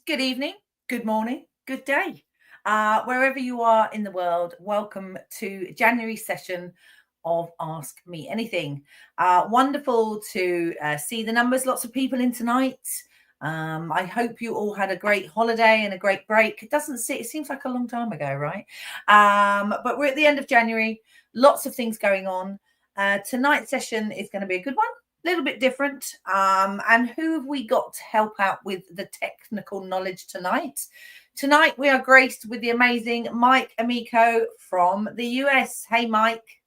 good evening, good morning, good day. Wherever you are in the world, welcome to January session of Ask Me Anything. Wonderful to see the numbers, lots of people in tonight. I hope you all had a great holiday and a great break. It seems like a long time ago, right? But we're at the end of January, lots of things going on. Tonight's session is going to be a good one. Little bit different. And who have we got to help out with the technical knowledge tonight? Tonight we are graced with the amazing Mike Amico from the US. Hey, Mike.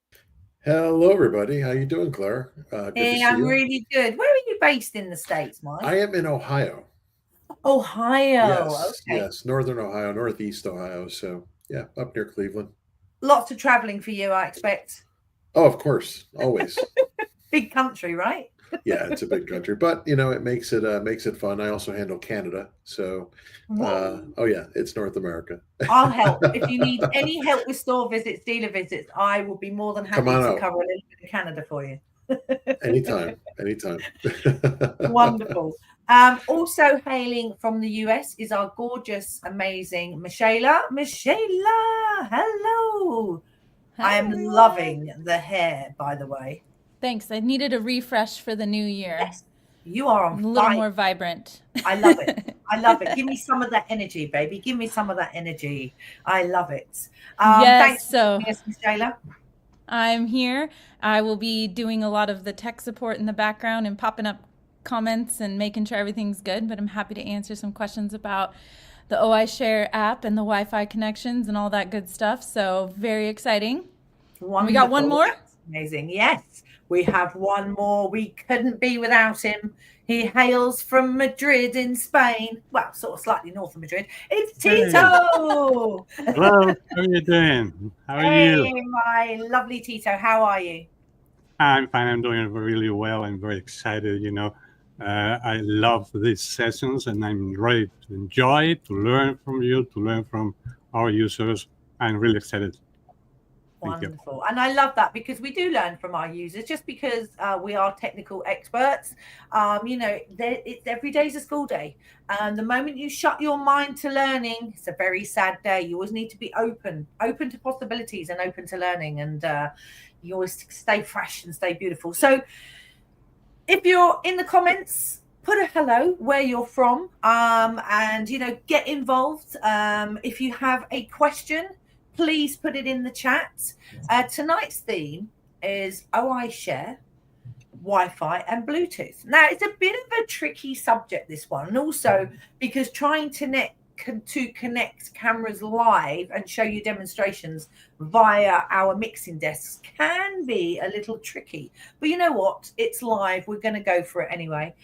Hello, everybody. How you doing, Claire? Good to see I'm you. really good. Where are you based in the States, Mike? I am in Ohio. Ohio. Yes, Northern Ohio, Northeast Ohio. So, yeah, up near Cleveland. Lots of traveling for you, I expect. Oh, of course, always. Big country, right? Yeah, it's a big country, but it makes it fun. I also handle Canada, so it's North America. I'll help if you need any help with store visits, dealer visits. I will be more than happy to cover a little bit of Canada for you. Anytime. Wonderful. Also hailing from the US is our gorgeous, amazing Micha. Hello. Hi, I am everyone. loving the hair, by the way. Thanks. I needed a refresh for the new year. Yes, you are on a little more vibrant. I love it. I love it. Give me some of that energy, baby. Give me some of that energy. I love it. Yes. Thanks, Micha. I'm here. I will be doing a lot of the tech support in the background and popping up comments and making sure everything's good. But I'm happy to answer some questions about the OI.Share app and the Wi-Fi connections and all that good stuff. So very exciting. Wonderful. We got one more? That's amazing. Yes, we have one more. We couldn't be without him. He hails from Madrid in Spain. Well, sort of slightly north of Madrid. It's Tito. Hello. How are you doing? How are you? Hey, my lovely Tito. How are you? I'm fine. I'm doing really well. I'm very excited. I love these sessions, and I'm ready to enjoy it, to learn from you, to learn from our users. I'm really excited. Wonderful. And I love that because we do learn from our users just because we are technical experts. Every day is a school day. And the moment you shut your mind to learning, it's a very sad day. You always need to be open to possibilities and open to learning. And you always stay fresh and stay beautiful. So if you're in the comments, put a hello where you're from and get involved. If you have a question, please put it in the chat. Tonight's theme is OI.Share, Wi-Fi and Bluetooth. Now, it's a bit of a tricky subject, this one, and also because trying to connect cameras live and show you demonstrations via our mixing desks can be a little tricky. But you know what? It's live. We're going to go for it anyway.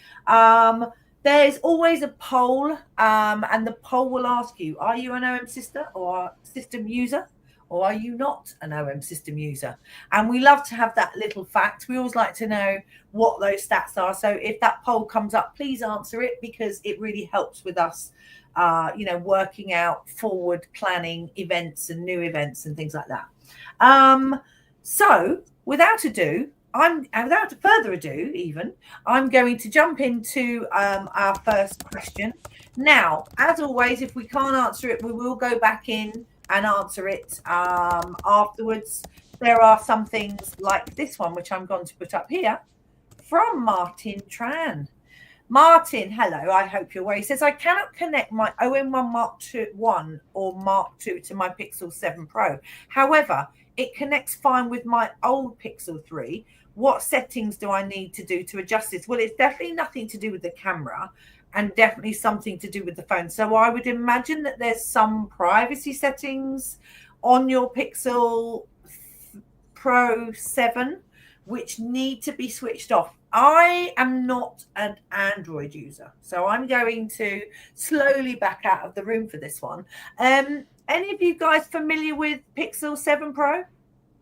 There's always a poll, and the poll will ask you, are you an OMSYSTEM or system user, or are you not an OMSYSTEM user? And we love to have that little fact. We always like to know what those stats are. So if that poll comes up, please answer it because it really helps with us, working out forward planning events and new events and things like that. So without further ado, I'm going to jump into our first question. Now, as always, if we can't answer it, we will go back in and answer it afterwards. There are some things like this one, which I'm going to put up here from Martin Tran. Martin, hello, I hope you're well. He says, I cannot connect my OM1 Mark 1 or Mark II to my Pixel 7 Pro. However, it connects fine with my old Pixel 3. What settings do I need to do to adjust this? Well, it's definitely nothing to do with the camera and definitely something to do with the phone. So I would imagine that there's some privacy settings on your Pixel Pro 7 which need to be switched off. I am not an Android user, so I'm going to slowly back out of the room for this one. Any of you guys familiar with Pixel 7 Pro?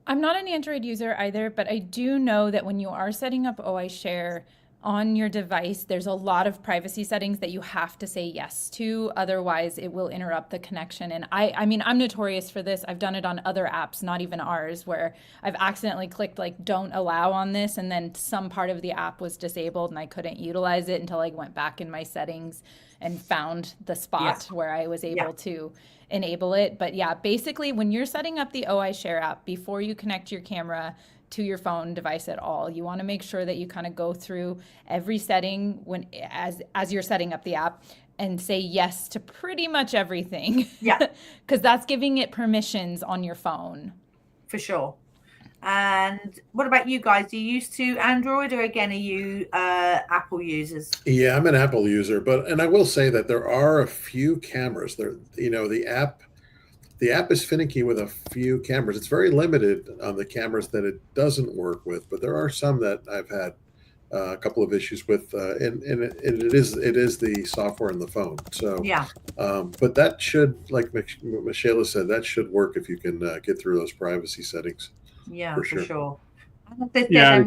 I'm not an Android user either, but I do know that when you are setting up OI.Share on your device, there's a lot of privacy settings that you have to say yes to. Otherwise, it will interrupt the connection. And I mean, I'm notorious for this. I've done it on other apps, not even ours, where I've accidentally clicked like don't allow on this, and then some part of the app was disabled and I couldn't utilize it until I went back in my settings and found the spot where I was able to enable it. But yeah, basically when you're setting up the OI.Share app, before you connect your camera to your phone device at all, you want to make sure that you kind of go through every setting when as you're setting up the app and say yes to pretty much everything. Yeah. Because that's giving it permissions on your phone. For sure. And what about you guys? Are you used to Android, or again, are you Apple users? Yeah, I'm an Apple user, and I will say that there are a few cameras there. You know, the app is finicky with a few cameras. It's very limited on the cameras that it doesn't work with, but there are some that I've had a couple of issues with, and it is the software in the phone. So yeah, but that should, like Michaela said, that should work if you can get through those privacy settings. Yeah, for sure. Yeah,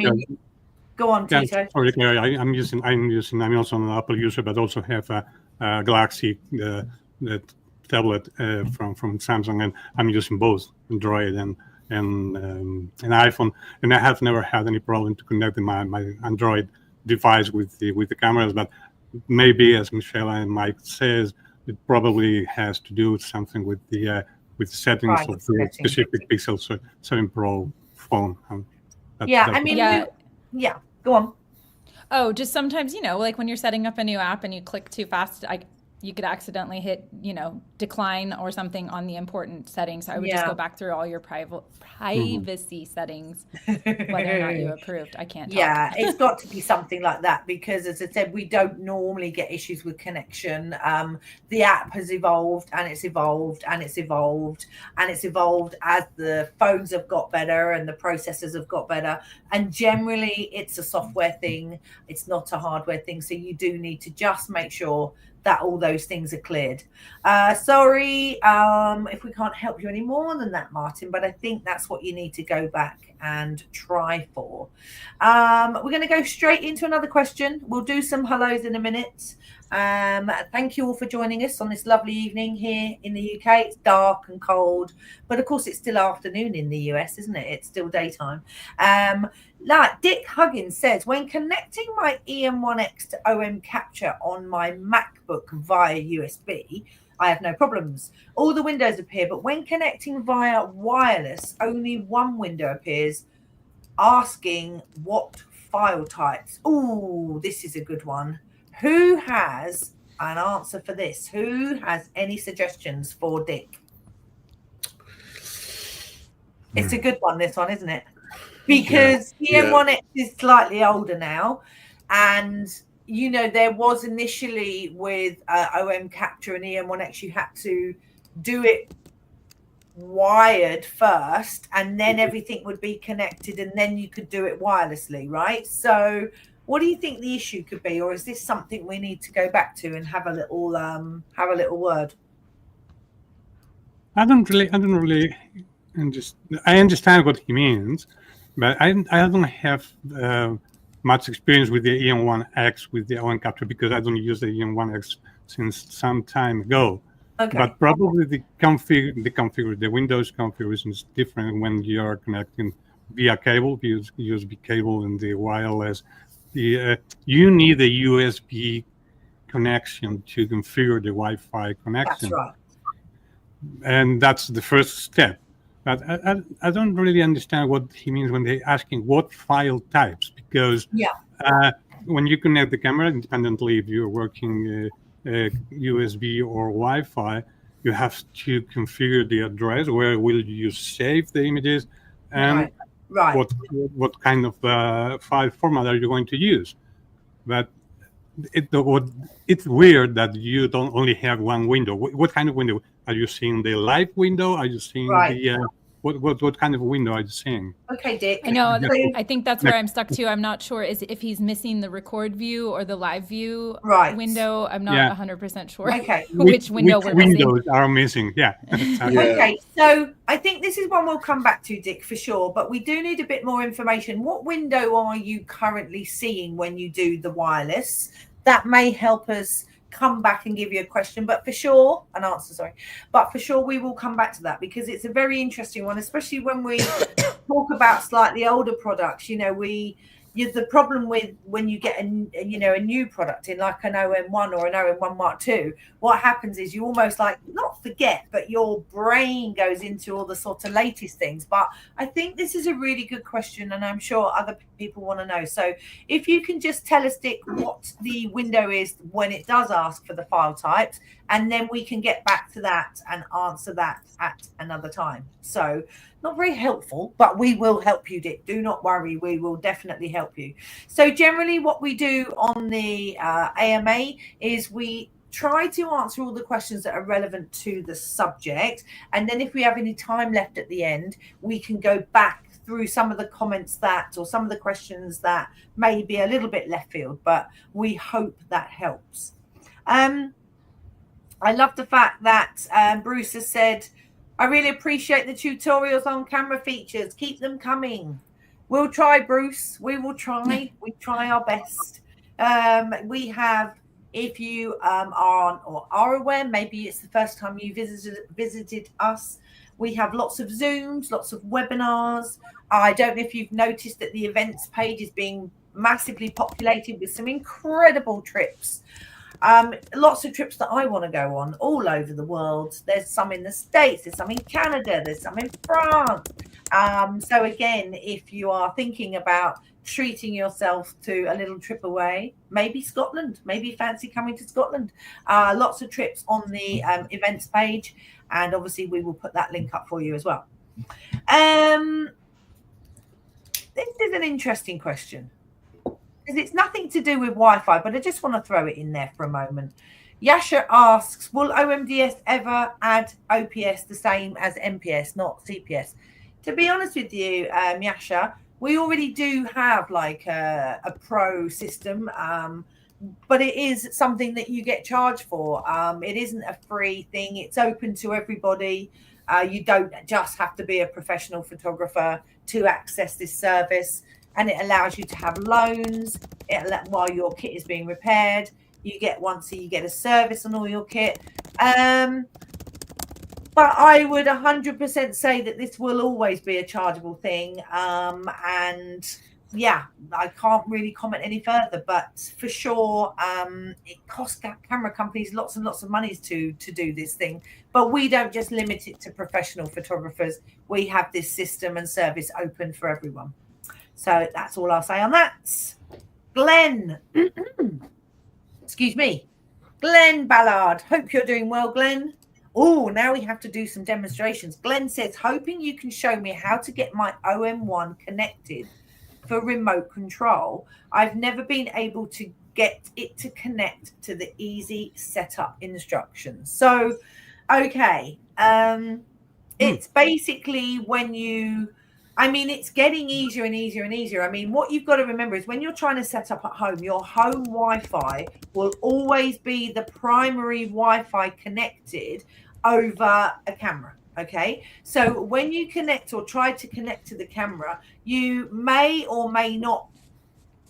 go on, Tito. Sorry, I'm also an Apple user, but also have a Galaxy the tablet from Samsung, and I'm using both Android and an iPhone, and I have never had any problem to connect my Android device with the cameras. But maybe, as Michelle and Mike says, it probably has to do with something with the settings of the specific Pixel 7 Pro phone. Yeah, go on. Oh, just sometimes, like when you're setting up a new app and you click too fast, you could accidentally hit, decline or something on the important settings. So I would just go back through all your privacy settings, whether or not you approved. I can't talk. Yeah, it's got to be something like that, because as I said, we don't normally get issues with connection. The app has evolved and it's evolved and it's evolved and it's evolved as the phones have got better and the processors have got better. And generally it's a software thing. It's not a hardware thing. So you do need to just make sure that all those things are cleared. Sorry if we can't help you any more than that, Martin, but I think that's what you need to go back and try for. We're going to go straight into another question. We'll do some hellos in a minute. Thank you all for joining us on this lovely evening here in the UK. It's dark and cold, but of course it's still afternoon in the US, isn't it? It's still daytime. Like Dick Huggins says, when connecting my EM1X to OM Capture on my MacBook via USB, I have no problems. All the windows appear, but when connecting via wireless, only one window appears, asking what file types. Oh, this is a good one. Who has an answer for this? Who has any suggestions for Dick? It's a good one, this one, isn't it? Because EM1X is slightly older now, and there was initially with OM Capture and EM1X, you had to do it wired first, and then everything would be connected, and then you could do it wirelessly, right? So what do you think the issue could be, or is this something we need to go back to and have a little word? I don't really I understand what he means, but I don't have much experience with the EM1X with the OM Capture, because I don't use the EM1X since some time ago. Okay. But probably the Windows configuration is different when you are connecting via cable, USB cable, and the wireless. You need a USB connection to configure the Wi-Fi connection. That's right. And that's the first step. But I don't really understand what he means when they're asking what file types, because when you connect the camera, independently if you're working USB or Wi-Fi, you have to configure the address, where will you save the images, and what kind of file format are you going to use. But it's weird that you don't only have one window. What kind of window? Are you seeing the live window? Are you seeing What kind of window are you seeing? Okay, Dick. I know. So- I think that's where I'm stuck too. I'm not sure is if he's missing the record view or the live view Right. window. I'm not Yeah. 100% sure Okay. which window we're missing. Windows are missing? Yeah. Yeah. Okay, so I think this is one we'll come back to, Dick, for sure. But we do need a bit more information. What window are you currently seeing when you do the wireless? That may help us come back and give you a question, but for sure, an answer, sorry. But for sure, we will come back to that because it's a very interesting one, especially when we talk about slightly older products. You know, the problem with when you get a new product in like an OM1 or an OM1 Mark II, what happens is you almost like not forget, but your brain goes into all the sort of latest things. But I think this is a really good question, and I'm sure other people want to know. So if you can just tell us, Dick, what the window is when it does ask for the file types, and then we can get back to that and answer that at another time. So not very helpful, but we will help you, Dick. Do not worry. We will definitely help you. So generally what we do on the AMA is we try to answer all the questions that are relevant to the subject. And then if we have any time left at the end, we can go back through some of the comments or some of the questions that may be a little bit left field, but we hope that helps. I love the fact that Bruce has said, I really appreciate the tutorials on camera features. Keep them coming. We'll try, Bruce. We will try. We try our best. We have, if you are aware, maybe it's the first time you visited us, we have lots of Zooms, lots of webinars. I don't know if you've noticed that the events page is being massively populated with some incredible trips. Lots of trips that I want to go on all over the world. There's some in the States, there's some in Canada, there's some in France. So again, if you are thinking about treating yourself to a little trip away, maybe Scotland, maybe fancy coming to Scotland, lots of trips on the events page, and obviously we will put that link up for you as well. This is an interesting question. It's nothing to do with Wi-Fi, but I just want to throw it in there for a moment. Yasha asks, will OMDS ever add OPS the same as MPS, not CPS? To be honest with you, Yasha, we already do have like a pro system, but it is something that you get charged for. It isn't a free thing. It's open to everybody. You don't just have to be a professional photographer to access this service. And it allows you to have loans while your kit is being repaired. You get a service on all your kit. But I would 100% say that this will always be a chargeable thing. And yeah, I can't really comment any further. But for sure, it costs camera companies lots and lots of money to do this thing. But we don't just limit it to professional photographers. We have this system and service open for everyone. So that's all I'll say on that. Glenn, excuse me, Glenn Ballard. Hope you're doing well, Glenn. Oh, now we have to do some demonstrations. Glenn says, hoping you can show me how to get my OM1 connected for remote control. I've never been able to get it to connect to the easy setup instructions. So, okay. It's basically when it's getting easier and easier and easier. I mean, what you've got to remember is when you're trying to set up at home, your home Wi-Fi will always be the primary Wi-Fi connected over a camera. Okay. So when you connect or try to connect to the camera, you may or may not,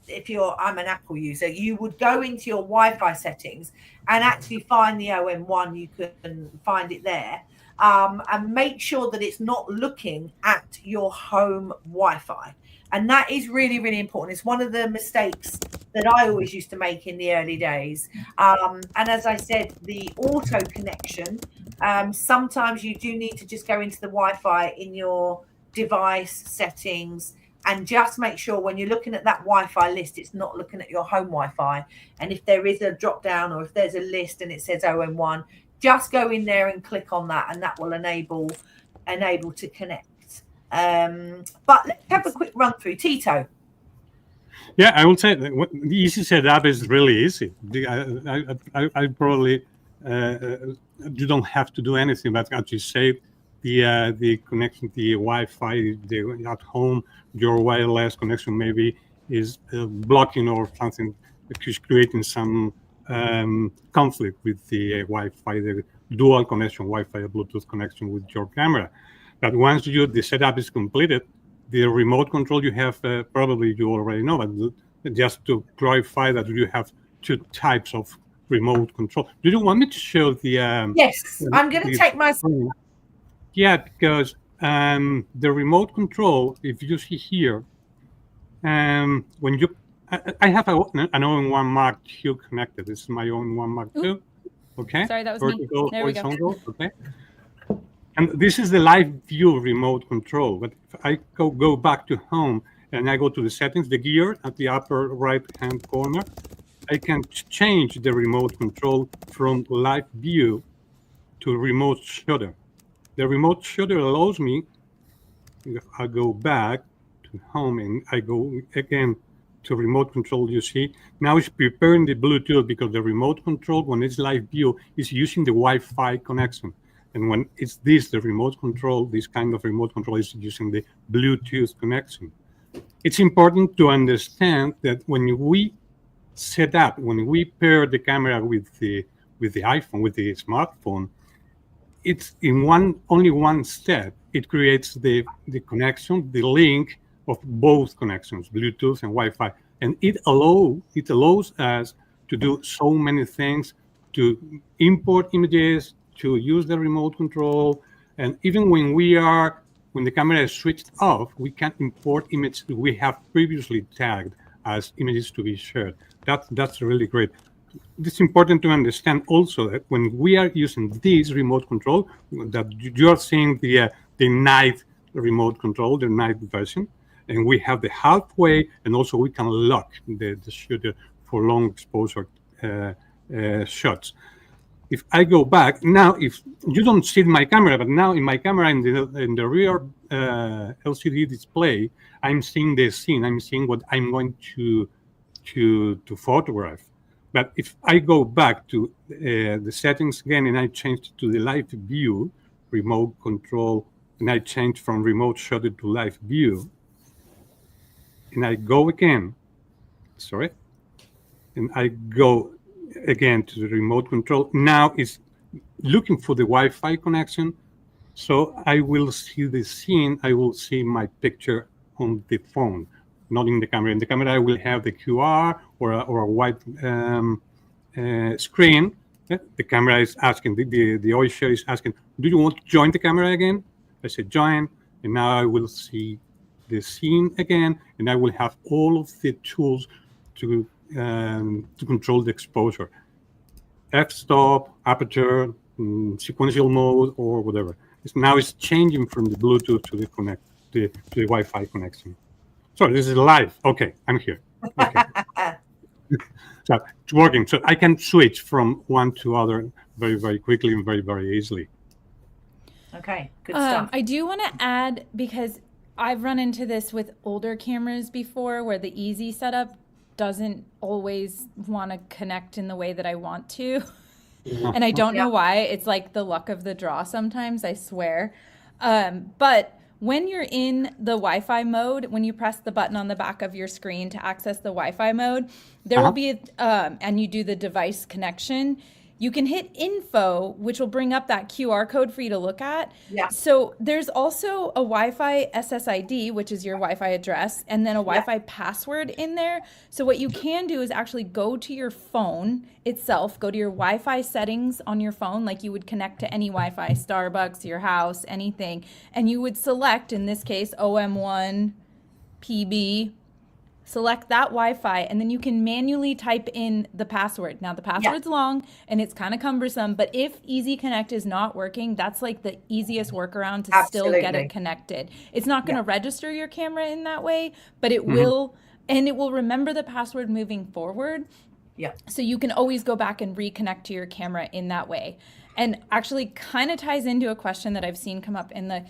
I'm an Apple user, you would go into your Wi-Fi settings and actually find the OM1. You can find it there. And make sure that it's not looking at your home Wi-Fi. And that is really, really important. It's one of the mistakes that I always used to make in the early days. And as I said, the auto connection, sometimes you do need to just go into the Wi-Fi in your device settings and just make sure when you're looking at that Wi-Fi list, it's not looking at your home Wi-Fi. And if there is a drop down or if there's a list and it says OM1, just go in there and click on that, and that will enable to connect. But let's have a quick run through. Tito. Yeah, I would say the easy setup is really easy. I probably you don't have to do anything, but as you say, the connection, the Wi-Fi at home, your wireless connection maybe is blocking or something, which is creating some conflict with the Wi-Fi, the dual connection, Wi-Fi or Bluetooth connection with your camera. But once the setup is completed, the remote control you have, probably you already know, but just to clarify that you have two types of remote control. Do you want me to show the? Yes, I'm going to take my. Yeah, because the remote control, if you see here, when you, I have an OI1 Mark 2 connected. This is my OI1 Mark 2. Okay. Sorry, that was vertical, me. There we go. Okay. And this is the live view remote control. But if I go back to home and I go to the settings, the gear at the upper right-hand corner, I can change the remote control from live view to remote shutter. The remote shutter allows me, if I go back to home and I go again to remote control, you see, now it's preparing the Bluetooth, because the remote control, when it's live view, is using the Wi-Fi connection. And when it's the remote control, this kind of remote control is using the Bluetooth connection. It's important to understand that when we set up, when we pair the camera with the iPhone, with the smartphone, it's in only one step. It creates the connection, the link of both connections, Bluetooth and Wi-Fi, and it allows us to do so many things, to import images, to use the remote control, and even when the camera is switched off, we can import images that we have previously tagged as images to be shared. That's really great. It's important to understand also that when we are using this remote control, that you are seeing the night remote control, the night version, and we have the halfway, and also we can lock the shutter for long exposure shots. If I go back now, if you don't see my camera, but now in my camera in the rear LCD display, I'm seeing the scene. I'm seeing what I'm going to photograph. But if I go back to the settings again and I change to the live view remote control, and I change from remote shutter to live view, and I go again, and I go again to the remote control. Now it's looking for the Wi-Fi connection. So I will see the scene. I will see my picture on the phone, not in the camera. In the camera, I will have the QR or a white screen. The camera is asking, the OI.Share is asking, do you want to join the camera again? I say join, and now I will see the scene again, and I will have all of the tools to control the exposure. F-stop, aperture, sequential mode, or whatever. Now it's changing from the Bluetooth to the Wi-Fi connection. So this is live. Okay, I'm here. Okay. So it's working. So I can switch from one to other very, very quickly and very, very easily. Okay, good stuff. I do want to add, because I've run into this with older cameras before, where the easy setup doesn't always want to connect in the way that I want to. And I don't know why. It's like the luck of the draw sometimes, I swear. But when you're in the Wi-Fi mode, when you press the button on the back of your screen to access the Wi-Fi mode, there will be, and you do the device connection, you can hit info, which will bring up that QR code for you to look at. Yeah. So there's also a Wi-Fi SSID, which is your Wi-Fi address, and then a Wi-Fi password in there. So what you can do is actually go to your phone itself, go to your Wi-Fi settings on your phone, like you would connect to any Wi-Fi, Starbucks, your house, anything. And you would select, in this case, OM1 PB, select that Wi-Fi, and then you can manually type in the password. Now the password's long and it's kind of cumbersome, but if Easy Connect is not working, that's like the easiest workaround to still get it connected. It's not going to register your camera in that way, but it will, and it will remember the password moving forward. Yeah. So you can always go back and reconnect to your camera in that way. And actually kind of ties into a question that I've seen come up in the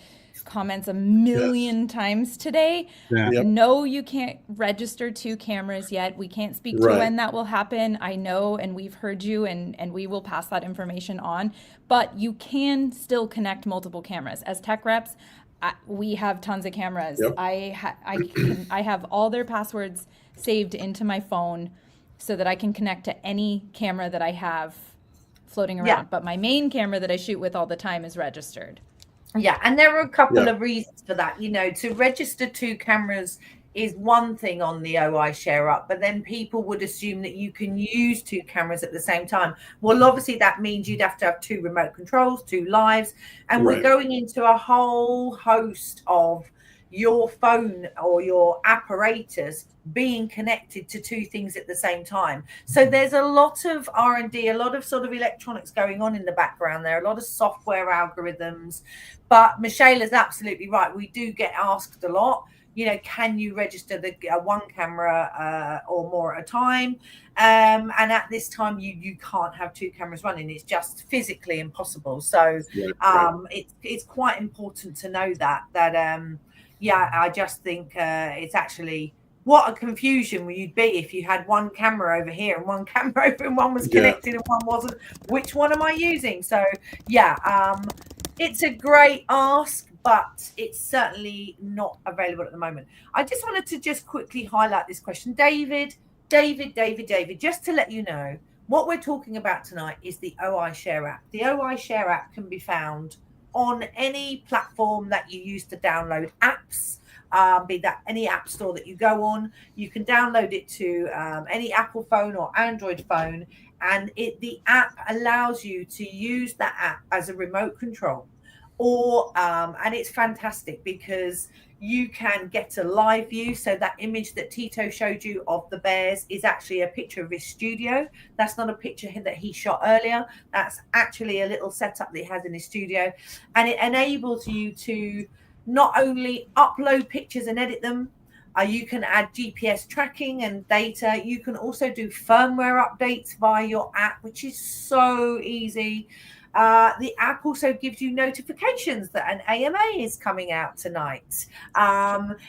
comments a million times today. Yeah. Yep. No, you can't register 2 cameras yet. We can't speak to Right. when that will happen. I know, and we've heard you, and we will pass that information on. But you can still connect multiple cameras. As tech reps, we have tons of cameras. Yep. I have all their passwords saved into my phone so that I can connect to any camera that I have floating around. Yeah. But my main camera that I shoot with all the time is registered. Yeah, and there are a couple Yeah. of reasons for that. You know, to register 2 cameras is one thing on the OI.Share app, but then people would assume that you can use 2 cameras at the same time. Well, obviously that means you'd have to have 2 remote controls, 2 lives, and Right. we're going into a whole host of your phone or your apparatus being connected to 2 things at the same time. So there's a lot of R&D, a lot of sort of electronics going on in the background there, a lot of software algorithms. But Michelle is absolutely right. We do get asked a lot, you know, can you register the 1 camera or more at a time? And at this time, you can't have 2 cameras running. It's just physically impossible. So it's quite important to know that yeah, I just think it's actually, what a confusion you'd be if you had 1 camera over here and 1 camera over and one was connected and one wasn't. Which one am I using? So yeah, it's a great ask, but it's certainly not available at the moment. I just wanted to just quickly highlight this question. David, just to let you know, what we're talking about tonight is the OI.Share app. The OI.Share app can be found on any platform that you use to download apps, be that any app store that you go on. You can download it to any Apple phone or Android phone, and the app allows you to use that app as a remote control, or and it's fantastic because you can get a live view. So that image that Tito showed you of the bears is actually a picture of his studio. That's not a picture that he shot earlier. That's actually a little setup that he has in his studio. And it enables you to not only upload pictures and edit them, you can add GPS tracking and data. You can also do firmware updates via your app, which is so easy. The app also gives you notifications that an AMA is coming out tonight.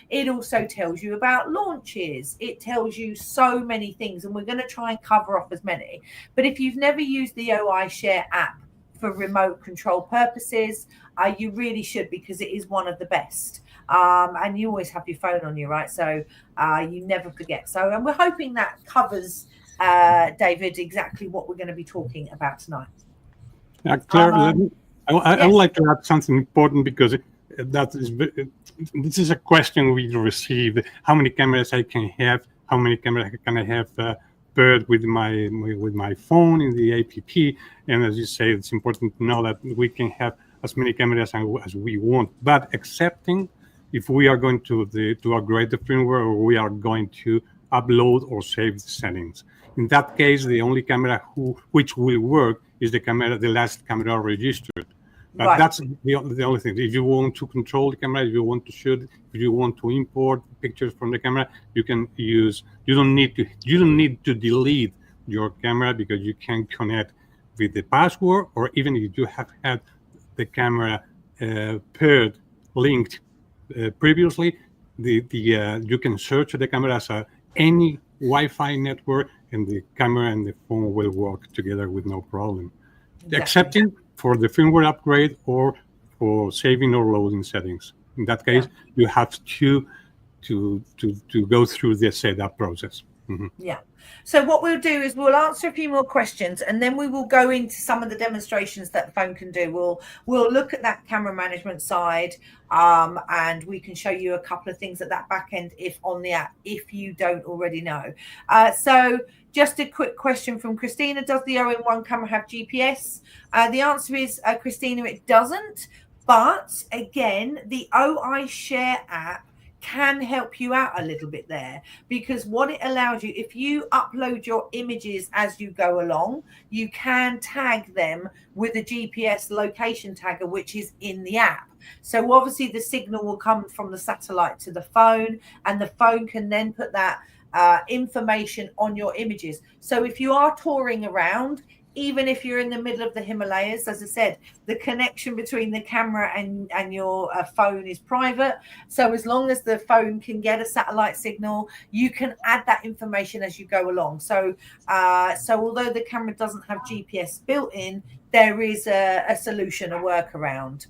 It also tells you about launches. It tells you so many things, and we're going to try and cover off as many. But if you've never used the OI.Share app for remote control purposes, you really should, because it is one of the best. And you always have your phone on you, right? So you never forget. So, and we're hoping that covers, David, exactly what we're going to be talking about tonight. Claire, I would like to add something important, because this is a question we received. How many cameras I can have? How many cameras can I have paired with my phone in the app? And as you say, it's important to know that we can have as many cameras as we want, but accepting if we are going to upgrade the firmware, or we are going to upload or save the settings. In that case, the only camera which will work is the last camera registered. But that's the only thing. If you want to control the camera, if you want to shoot, if you want to import pictures from the camera, you can use. You don't need to delete your camera, because you can connect with the password, or even if you have had the camera paired, linked previously, you can search the camera as any Wi-Fi network, and the camera and the phone will work together with no problem. Exactly. Excepting for the firmware upgrade or for saving or loading settings. In that case, you have to go through the setup process. Mm-hmm. Yeah. So what we'll do is we'll answer a few more questions, and then we will go into some of the demonstrations that the phone can do. We'll look at that camera management side, and we can show you a couple of things at that back end if on the app, if you don't already know. So just a quick question from Christina. Does the OM1 camera have GPS? The answer is, Christina, it doesn't. But again, the OI.Share app can help you out a little bit there, because what it allows you, if you upload your images as you go along, you can tag them with a GPS location tagger, which is in the app. So obviously the signal will come from the satellite to the phone, and the phone can then put that information on your images. So if you are touring around, even if you're in the middle of the Himalayas. As I said, the connection between the camera and your phone is private. So as long as the phone can get a satellite signal, you can add that information as you go along. So although the camera doesn't have GPS built in, there is a solution, a workaround.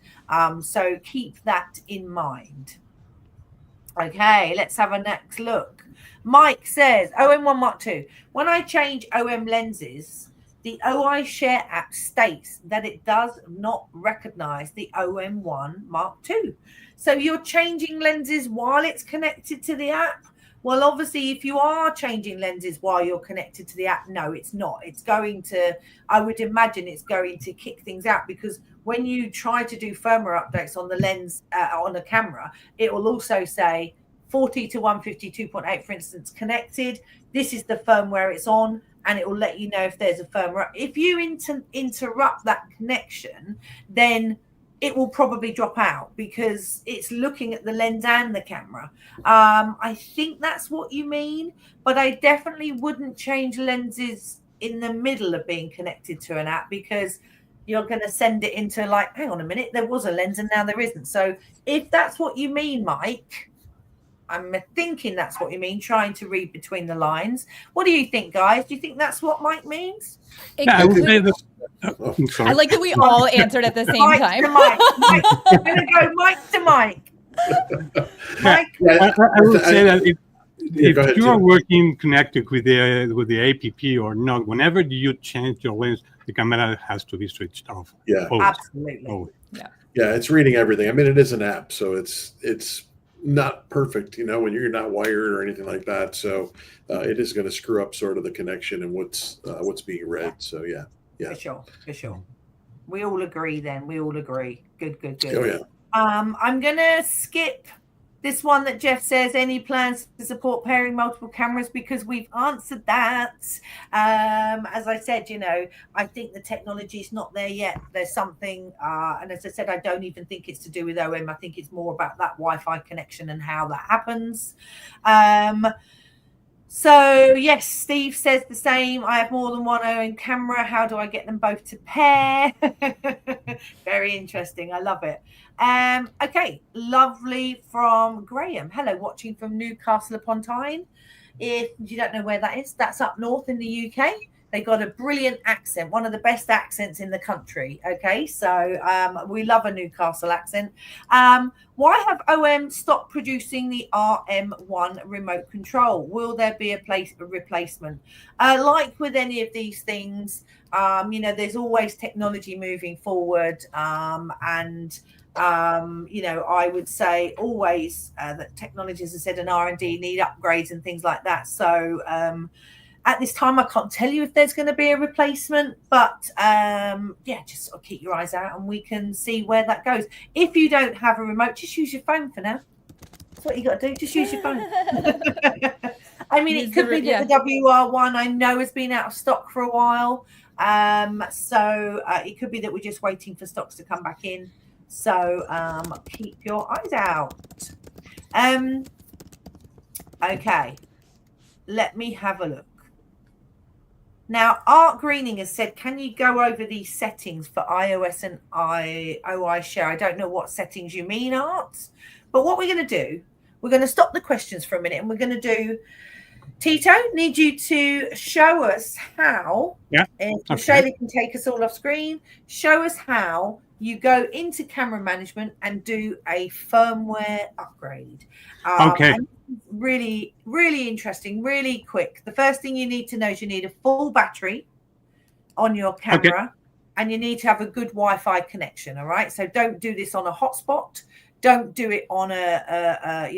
So keep that in mind. Okay, let's have a next look. Mike says, OM1 Mark II. When I change OM lenses, the OI.Share app states that it does not recognize the OM1 Mark II. So you're changing lenses while it's connected to the app? Well, obviously, if you are changing lenses while you're connected to the app, no, it's not. It's going to, I would imagine it's going to kick things out, because when you try to do firmware updates on the lens, on a camera, it will also say 40 to 152.8, for instance, connected. This is the firmware it's on, and it will let you know if there's a firmware. If you interrupt that connection, then it will probably drop out, because it's looking at the lens and the camera. I think that's what you mean, but I definitely wouldn't change lenses in the middle of being connected to an app, because you're going to send it into like, hang on a minute, there was a lens and now there isn't. So if that's what you mean, Mike, I'm thinking that's what you mean, trying to read between the lines. What do you think, guys? Do you think that's what Mike means? Yeah, I would say that. I like that we all answered at the same Mike time. to Mike. I'm going to go Mike to Mike. Mike. I would say that if you are Tim. working connected with the app or not, whenever you change your lens, the camera has to be switched off. Yeah, always. Absolutely. Always. yeah, it's reading everything. I mean, it is an app, so it's not perfect, when you're not wired or anything like that. So it is going to screw up sort of the connection and what's being read. So yeah. For sure. We all agree then. We all agree. Good. Oh yeah. I'm going to skip this one that Jeff says, any plans to support pairing multiple cameras, because we've answered that. As I said, I think the technology is not there yet. There's something, and as I said, I don't even think it's to do with OM. I think it's more about that Wi-Fi connection and how that happens. So yes, Steve says the same. I have more than one OM camera. How do I get them both to pair? Very interesting. I love it. Okay, lovely from Graham. Hello, watching from Newcastle upon Tyne. If you don't know where that is, that's up north in the UK. They got a brilliant accent, one of the best accents in the country. Okay, so we love a Newcastle accent. Why have OM stopped producing the RM1 remote control? Will there be a replacement? Like with any of these things, there's always technology moving forward, and I would say always that technology, as I said, and R&D need upgrades and things like that. So at this time, I can't tell you if there's going to be a replacement, but just sort of keep your eyes out and we can see where that goes. If you don't have a remote, just use your phone for now. That's what you got to do. Just use your phone. I mean, it could be that the WR1 I know has been out of stock for a while. So it could be that we're just waiting for stocks to come back in. So keep your eyes out. Okay, let me have a look. Now, Art Greening has said, can you go over these settings for iOS and OI.Share? I don't know what settings you mean, Art. But what we're going to do, we're going to stop the questions for a minute and we're going to do, Tito, need you to show us how, if Shayla can take us all off screen, show us how you go into camera management and do a firmware upgrade. Okay. Really, really interesting, really quick. The first thing you need to know is you need a full battery on your camera, and you need to have a good Wi-Fi connection. All right. So don't do this on a hotspot. Don't do it on a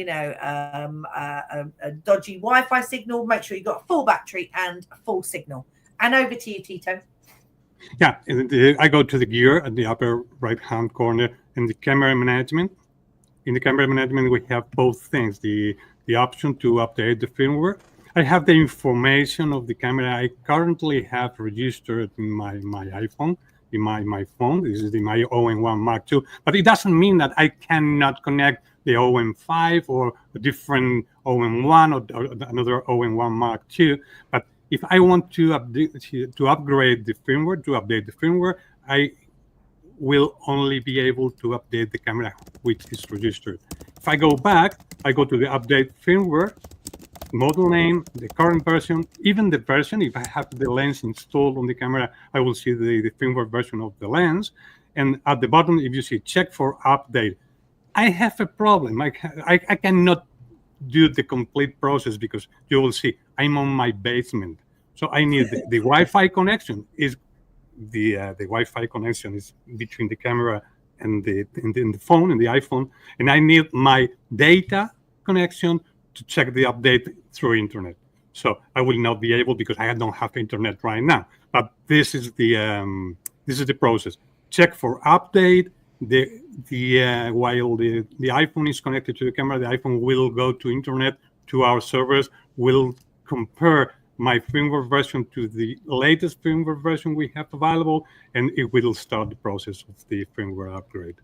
dodgy Wi-Fi signal. Make sure you've got a full battery and a full signal. And over to you, Tito. Yeah, I go to the gear at the upper right-hand corner in the camera management. In the camera management, we have both things, the option to update the firmware. I have the information of the camera I currently have registered in my iPhone, in my phone. This is my OM1 Mark II. But it doesn't mean that I cannot connect the OM5 or a different OM1 or another OM1 Mark II. But If I want to upgrade the firmware, to update the firmware, I will only be able to update the camera which is registered. If I go back, I go to the update firmware, model name, the current version, even the version. If I have the lens installed on the camera, I will see the firmware version of the lens. And at the bottom, if you see check for update, I have a problem. I cannot do the complete process because you will see I'm on my basement. So I need the Wi-Fi connection. Is the Wi-Fi connection is between the camera and the phone and the iPhone, and I need my data connection to check the update through internet. So I will not be able because I don't have internet right now. But this is the process. Check for update. While the iPhone is connected to the camera, the iPhone will go to internet to our servers, will compare my firmware version to the latest firmware version we have available, and it will start the process of the firmware upgrade.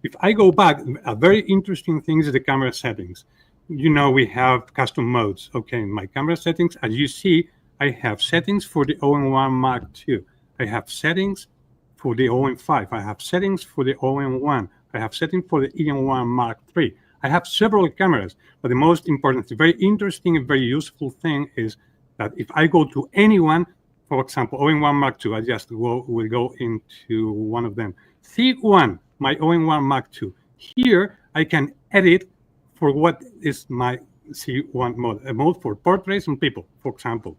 If I go back, a very interesting thing is the camera settings. We have custom modes. Okay, in my camera settings, as you see, I have settings for the OM1 Mark II. I have settings for the OM5. I have settings for the OM1. I have settings for the EM1 Mark III. I have several cameras, but the most important, very interesting and very useful thing is that if I go to any one, for example, OM1 Mark II, I just will go into one of them. C1, my OM1 Mark II. Here, I can edit for what is my C1 mode, a mode for portraits and people, for example.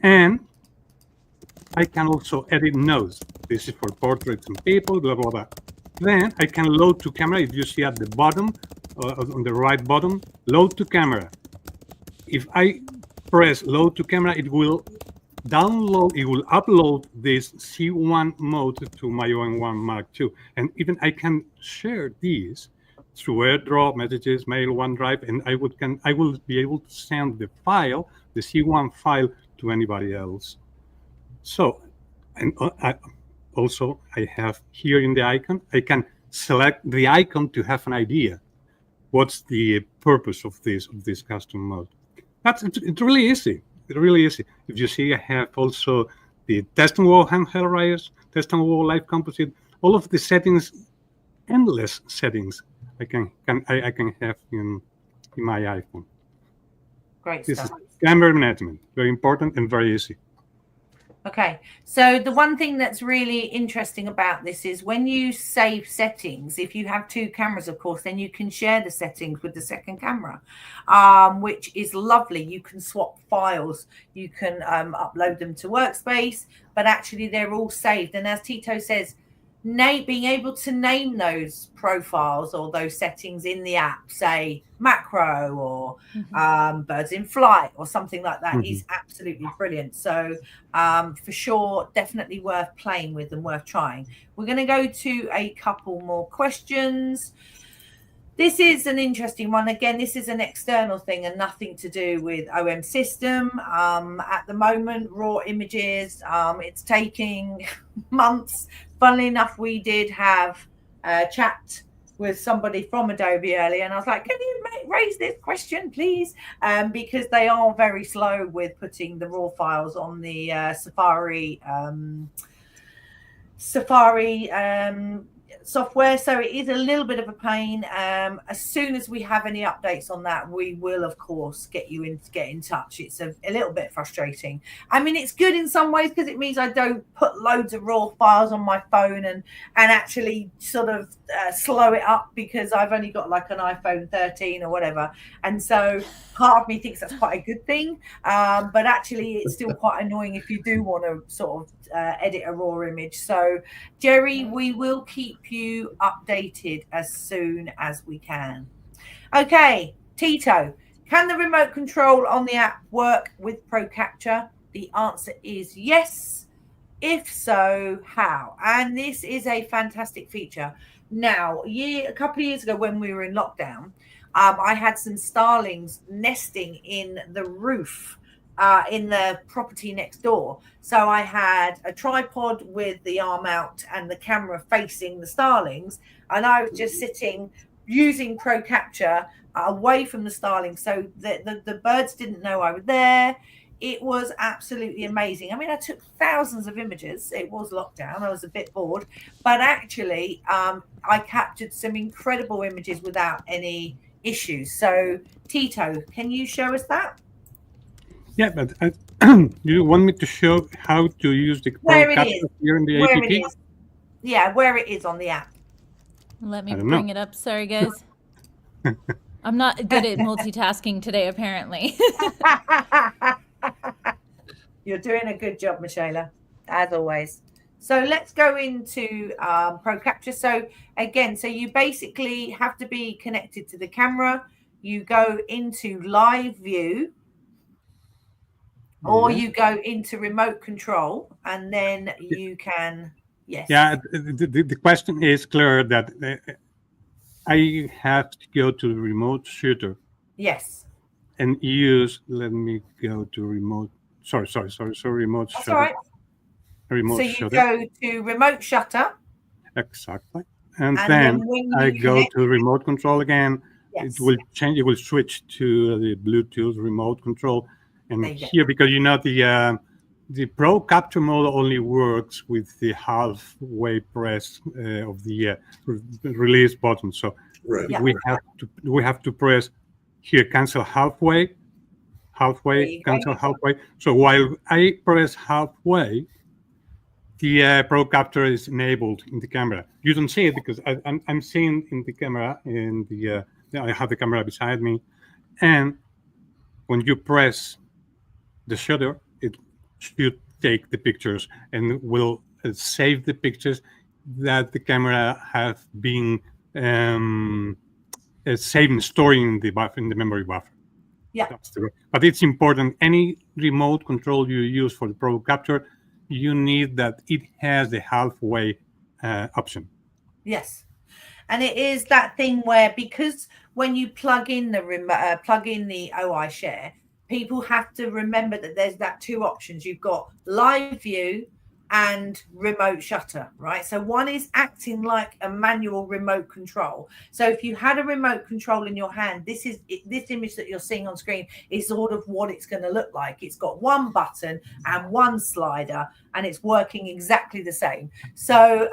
And I can also edit nodes. This is for portraits and people, blah, blah, blah. Then I can load to camera. If you see at the bottom, on the right bottom, load to camera. If I press load to camera, it will upload this C1 mode to my OM1 Mark II. And even I can share these through AirDrop, messages, mail, OneDrive, and I will be able to send the file, the C1 file, to anybody else. So, and also I have here in the icon, I can select the icon to have an idea. What's the purpose of this custom mode? It's really easy. It's really easy. If you see, I have also the test and wall handheld riders, test and wall live composite, all of the settings, endless settings I can have in my iPhone. Great this stuff. Is camera management, very important and very easy. Okay, so the one thing that's really interesting about this is when you save settings, if you have two cameras, of course, then you can share the settings with the second camera, which is lovely. You can swap files, you can upload them to Workspace, but actually they're all saved. And as Tito says, being able to name those profiles or those settings in the app, say macro or birds in flight or something like that, is absolutely brilliant. So for sure, definitely worth playing with and worth trying. We're going to go to a couple more questions. This is an interesting one. Again, this is an external thing and nothing to do with OM system. At the moment, raw images, it's taking months. Funnily enough, we did have a chat with somebody from Adobe earlier, and I was like, can you raise this question, please? Because they are very slow with putting the raw files on the Safari software, so it is a little bit of a pain. As soon as we have any updates on that, we will of course get in touch. It's a little bit frustrating. I mean, it's good in some ways because it means I don't put loads of raw files on my phone and actually sort of slow it up, because I've only got like an iPhone 13 or whatever, and so part of me thinks that's quite a good thing, but actually it's still quite annoying if you do want to sort of edit a raw image. So Jerry, we will keep you updated as soon as we can. Okay, Tito, can the remote control on the app work with Pro Capture? The answer is yes. If so, how? And this is a fantastic feature. Now, a couple of years ago when we were in lockdown, I had some starlings nesting in the roof in the property next door. So I had a tripod with the arm out and the camera facing the starlings, and I was just sitting using Pro Capture away from the starlings, so the birds didn't know I was there. it was absolutely amazing. I mean, I took thousands of images. It was lockdown. I was a bit bored, but actually I captured some incredible images without any issues. So Tito, can you show us that? Yeah, but you want me to show how to use the Where it capture is. here in the Where app? it is. Yeah, where it is on the app. Let me I don't bring know. it up. Sorry, guys. I'm not good at multitasking today, apparently. You're doing a good job, Michaela, as always. So let's go into Pro Capture. So again, so you basically have to be connected to the camera. You go into live view, or you go into remote control, and then you can, yes. Yeah, the question is, Claire, that I have to go to the remote shooter. Yes. And use, let me go to remote, sorry, remote That's shutter. all right. Remote so you shutter. go to remote shutter. Exactly. And And then when I you go connect- to remote control again. Yes. It will change, it will switch to the Bluetooth remote control. And There you go. here, because you know the Pro Capture mode only works with the halfway press of the release button. So Right. Yeah. we have to press here, cancel halfway, cancel halfway. So while I press halfway, the Pro Capture is enabled in the camera. You don't see it because I'm seeing in the camera, I have the camera beside me, and when you press the shutter, it should take the pictures and will save the pictures that the camera have been saving, storing in the memory buffer. Yeah. But it's important. Any remote control you use for the Pro Capture, you need that it has the halfway option. Yes. And it is that thing where, because when you plug in the OI.Share, people have to remember that there's that two options. You've got live view and remote shutter, right? So one is acting like a manual remote control. So if you had a remote control in your hand, this image that you're seeing on screen is sort of what it's going to look like. It's got one button and one slider, and it's working exactly the same. So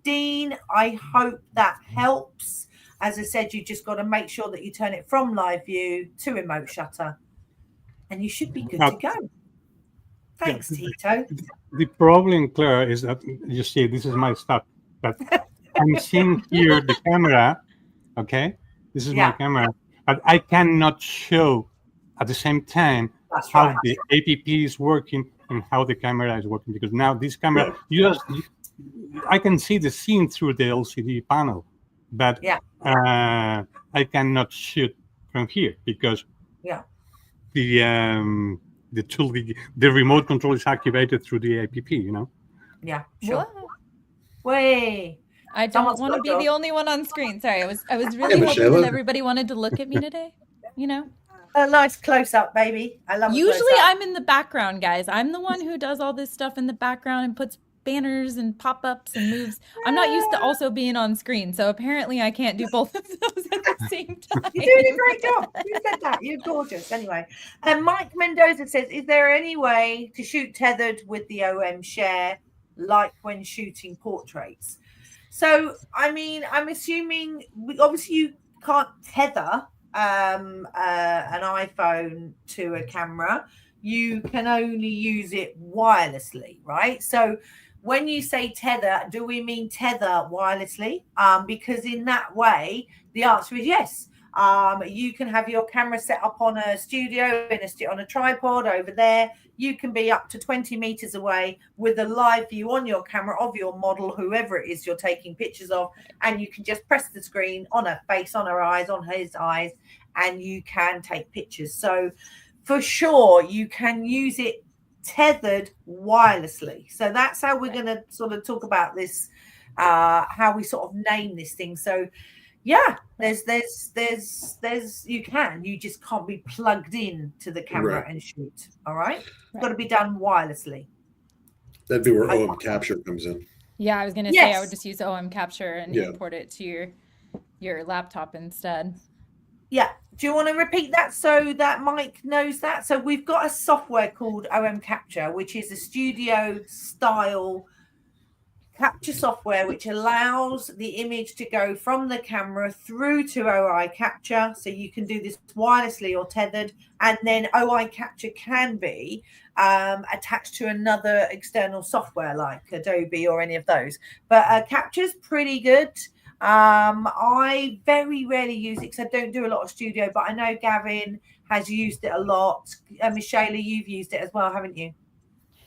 Dean, I hope that helps. As I said, you just got to make sure that you turn it from live view to remote shutter, and you should be good to go. Thanks, Tito. The problem, Claire, is that you see, this is my stuff, but I'm seeing here the camera. Okay, this is my camera, but I cannot show at the same time how the app is working and how the camera is working, because now this camera, I can see the scene through the LCD panel, but I cannot shoot from here because the tool, the remote control is activated through the app, you know? Yeah, sure. Way. I don't want to be the only one on screen. Sorry, I was really hoping that everybody wanted to look at me today, you know? A nice close-up, baby. I love it. Usually I'm in the background, guys. I'm the one who does all this stuff in the background and puts banners and pop-ups and moves. I'm not used to also being on screen, so apparently I can't do both of those at the same time. You're doing a great job. You said that. You're gorgeous. Anyway, Mike Mendoza says, is there any way to shoot tethered with the OM.Share like when shooting portraits? So, I mean, I'm assuming, obviously you can't tether an iPhone to a camera. You can only use it wirelessly, right? So when you say tether, do we mean tether wirelessly? Because in that way, the answer is yes. You can have your camera set up on a studio, on a tripod over there. You can be up to 20 meters away with a live view on your camera of your model, whoever it is you're taking pictures of, and you can just press the screen on her face, on her eyes, on his eyes, and you can take pictures. So for sure, you can use it tethered wirelessly. So that's how we're going to sort of talk about this, how we sort of name this thing. So yeah, there's you just can't be plugged in to the camera and shoot. All right, it's got to be done wirelessly. That'd be where OM Capture comes in. Yeah, I was going to say I would just use OM Capture and import it to your laptop instead. Yeah. Do you want to repeat that so that Mike knows that? So we've got a software called OM Capture, which is a studio style capture software which allows the image to go from the camera through to OI Capture. So you can do this wirelessly or tethered, and then OI Capture can be attached to another external software like Adobe or any of those. But Capture's pretty good. I very rarely use it because I don't do a lot of studio, but I know Gavin has used it a lot. Michaela, you've used it as well, haven't you?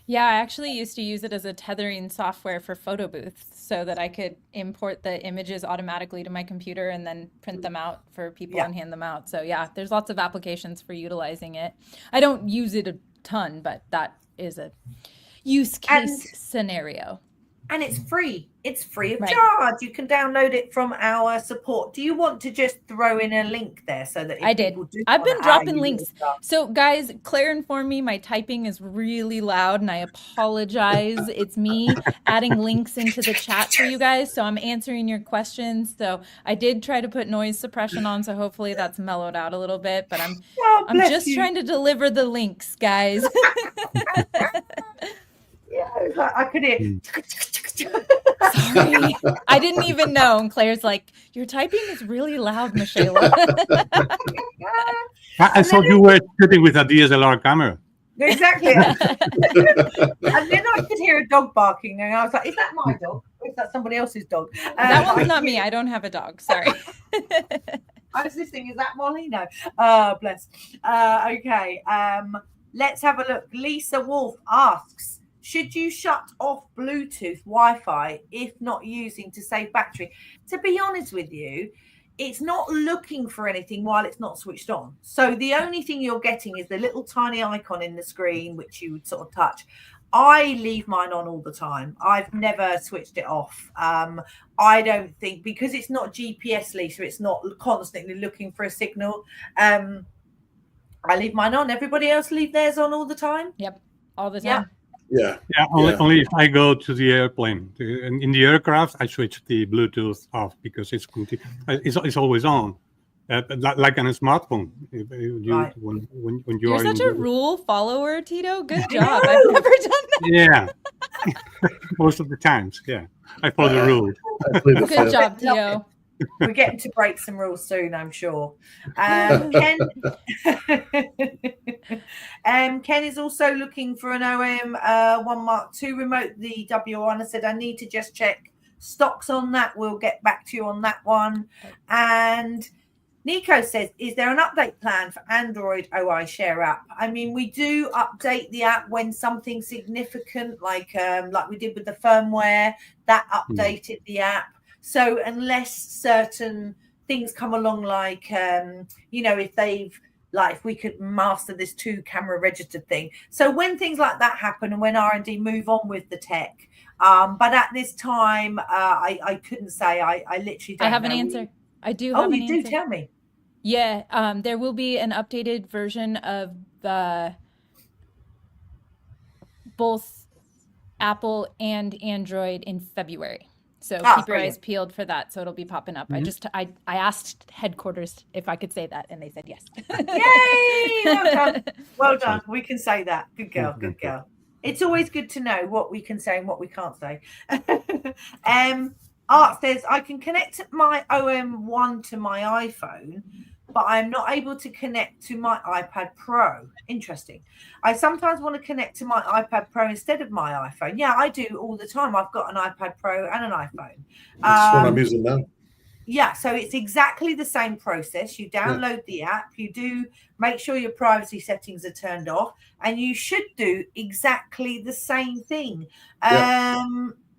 Yeah, I actually used to use it as a tethering software for photo booths so that I could import the images automatically to my computer and then print them out for people and hand them out. So yeah, there's lots of applications for utilizing it. I don't use it a ton, but that is a use case scenario. And it's free. It's free of charge. You can download it from our support. Do you want to just throw in a link there so that if people do I've been dropping links. So guys, Claire informed me my typing is really loud and I apologize. It's me adding links into the chat for you guys. So I'm answering your questions. So I did try to put noise suppression on. So hopefully that's mellowed out a little bit, but I'm just trying to deliver the links, guys. Yeah, I could hear. Sorry, I didn't even know. And Claire's like, your typing is really loud, Michaela. I thought you were shooting with a DSLR camera. Exactly. And then I could hear a dog barking, and I was like, is that my dog? Or is that somebody else's dog? That one's not me. I don't have a dog. Sorry. I was listening. Is that Molly? No. Bless. Okay. Let's have a look. Lisa Wolf asks, should you shut off Bluetooth Wi-Fi if not using to save battery? To be honest with you, it's not looking for anything while it's not switched on. So the only thing you're getting is the little tiny icon in the screen, which you would sort of touch. I leave mine on all the time. I've never switched it off. I don't think, because it's not GPS, Lisa, it's not constantly looking for a signal. I leave mine on. Everybody else leave theirs on all the time? Yep, all the time. Yeah. Only if I go to the airplane. In the aircraft, I switch the Bluetooth off because it's always on, like on a smartphone. When you You're such a rule follower, Tito. Good job. I've never done that. Yeah, most of the times. Yeah, I follow the rules. Good job, Tito. We're getting to break some rules soon, I'm sure. Ken is also looking for an OM1 Mark II remote, the W1. I said, I need to just check stocks on that. We'll get back to you on that one. And Nico says, is there an update plan for Android OI.Share app? I mean, we do update the app when something significant, like we did with the firmware, that updated the app. So unless certain things come along, like, if we could master this 2-camera registered thing. So when things like that happen and when R&D move on with the tech, but at this time, I couldn't say. I literally don't know. I have an answer. I do have an answer. Oh, you do? Tell me. Yeah, there will be an updated version of the both Apple and Android in February. So keep your eyes peeled for that. So it'll be popping up. I asked headquarters if I could say that, and they said yes. Yay! Well done. Well done. We can say that. Good girl. Good girl. It's always good to know what we can say and what we can't say. Art says, I can connect my OM1 to my iPhone, but I'm not able to connect to my iPad Pro. Interesting. I sometimes want to connect to my iPad Pro instead of my iPhone. Yeah, I do all the time. I've got an iPad Pro and an iPhone. That's what I'm using now. Yeah, so it's exactly the same process. You download the app, you do make sure your privacy settings are turned off, and you should do exactly the same thing.